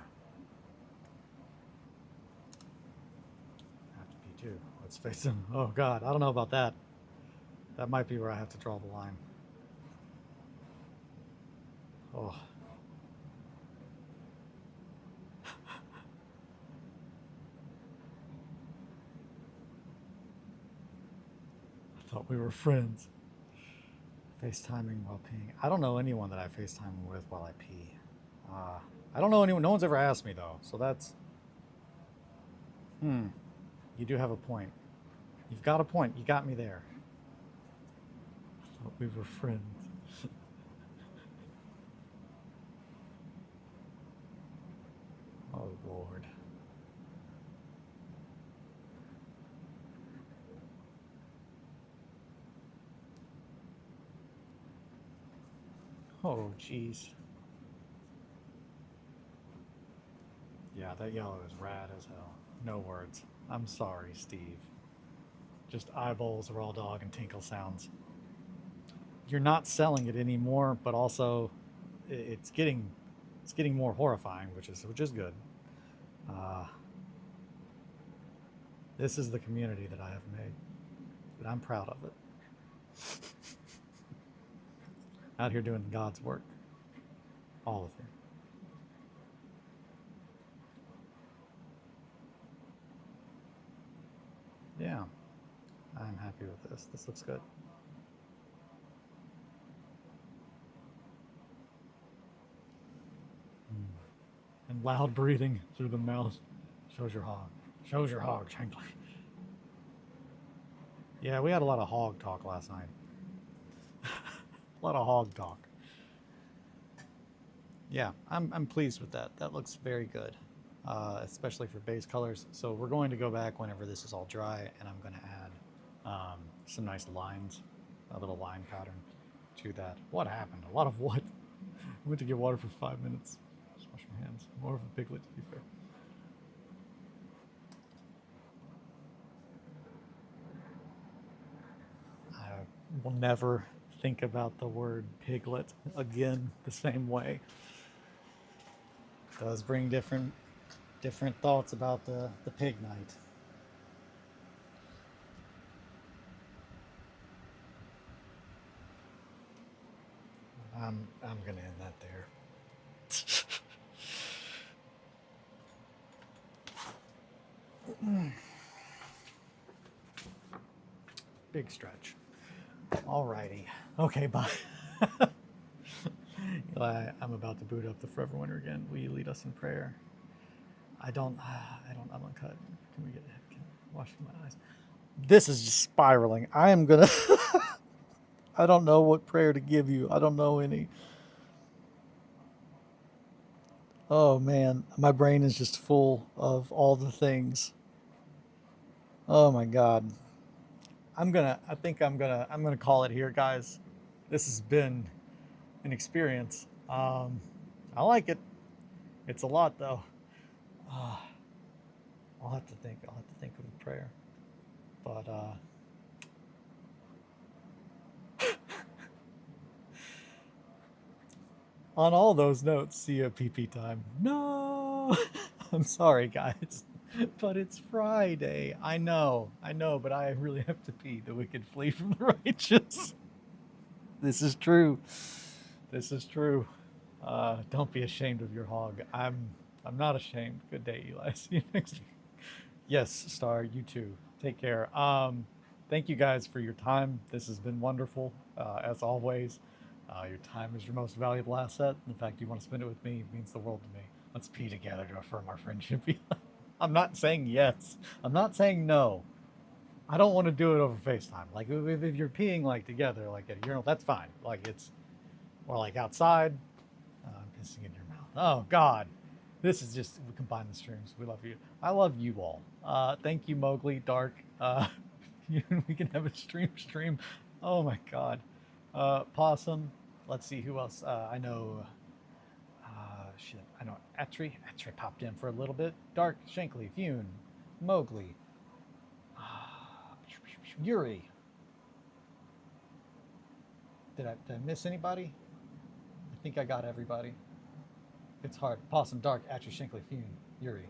I have to pee too. Let's face it. Oh god, I don't know about that. That might be where I have to draw the line. Oh. I thought we were friends. FaceTiming while peeing. I don't know anyone that I FaceTime with while I pee. I don't know anyone. No one's ever asked me though. So that's. You do have a point. You've got a point. You got me there. I thought we were friends. Oh Lord. Oh jeez. Yeah, that yellow is rad as hell. No words. I'm sorry, Steve. Just eyeballs, raw dog, and tinkle sounds. You're not selling it anymore, but also it's getting more horrifying, which is good. This is the community that I have made, and I'm proud of it. Out here doing God's work, all of you. Yeah, I'm happy with this. This looks good. And loud breathing through the mouth shows your hog. Shows your hog, Shankly. Yeah, we had a lot of hog talk last night. A lot of hog talk. Yeah, I'm pleased with that. That looks very good, especially for base colors. So we're going to go back whenever this is all dry, and I'm going to add some nice lines, a little line pattern. to that. What happened? A lot of what? I went to get water for 5 minutes. Just wash my hands. More of a piglet, to be fair. I will never think about the word piglet again the same way. It does bring different thoughts about the pig night. I'm gonna end that there. Big stretch. Alrighty. Okay, bye. Eli, I'm about to boot up the Forever Winter again. Will you lead us in prayer? I'm uncut. Can we get washing my eyes? This is just spiraling. I am gonna. I don't know what prayer to give you. I don't know any. Oh man, my brain is just full of all the things. Oh my God. I think I'm gonna call it here, guys. This has been an experience. I like it. It's a lot though. Uh, I'll have to think. I'll have to think of a prayer. But on all those notes, see you at PP time. No, I'm sorry, guys, but it's Friday. I know, but I really have to pee. The wicked flee from the righteous. This is true. This is true. Don't be ashamed of your hog. I'm not ashamed. Good day, Eli. See you next week. Yes, Star, you too. Take care. Thank you guys for your time. This has been wonderful, as always. Your time is your most valuable asset. In fact, you want to spend it with me, it means the world to me. Let's pee together to affirm our friendship. I'm not saying yes. I'm not saying no. I don't want to do it over FaceTime. Like if you're peeing like together, like at a urinal, that's fine. Like it's, or like outside. I'm pissing in your mouth. Oh God, this is just, we combine the streams. We love you. I love you all. Thank you, Mowgli, Dark. We can have a stream. Oh my God. Possum. Let's see who else. I know. I know Atri. Atri popped in for a little bit. Dark, Shankly, Fune, Mowgli, Yuri. Did I miss anybody? I think I got everybody. It's hard. Possum, Dark, Atri, Shankly, Fune, Yuri.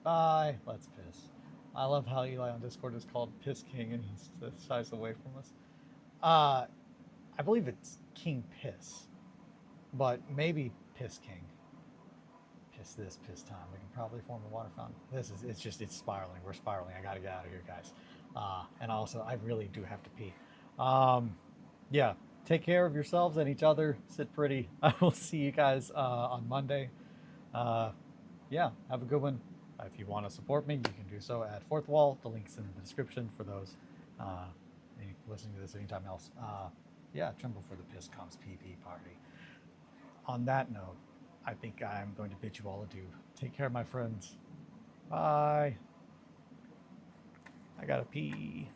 Bye. Let's piss. I love how Eli on Discord is called Piss King and he shies away from us. I believe it's King Piss, but maybe Piss King. Piss this, piss time. We can probably form a water fountain. It's spiraling. We're spiraling. I gotta get out of here, guys. And also, I really do have to pee. Yeah, take care of yourselves and each other. Sit pretty. I will see you guys on Monday. Yeah, have a good one. If you want to support me, you can do so at Fourth Wall. The link's in the description for those listening to this anytime else. Yeah, tremble for the piss comes PP party. On that note, I think I'm going to bid you all adieu. Take care, my friends. Bye. I gotta pee.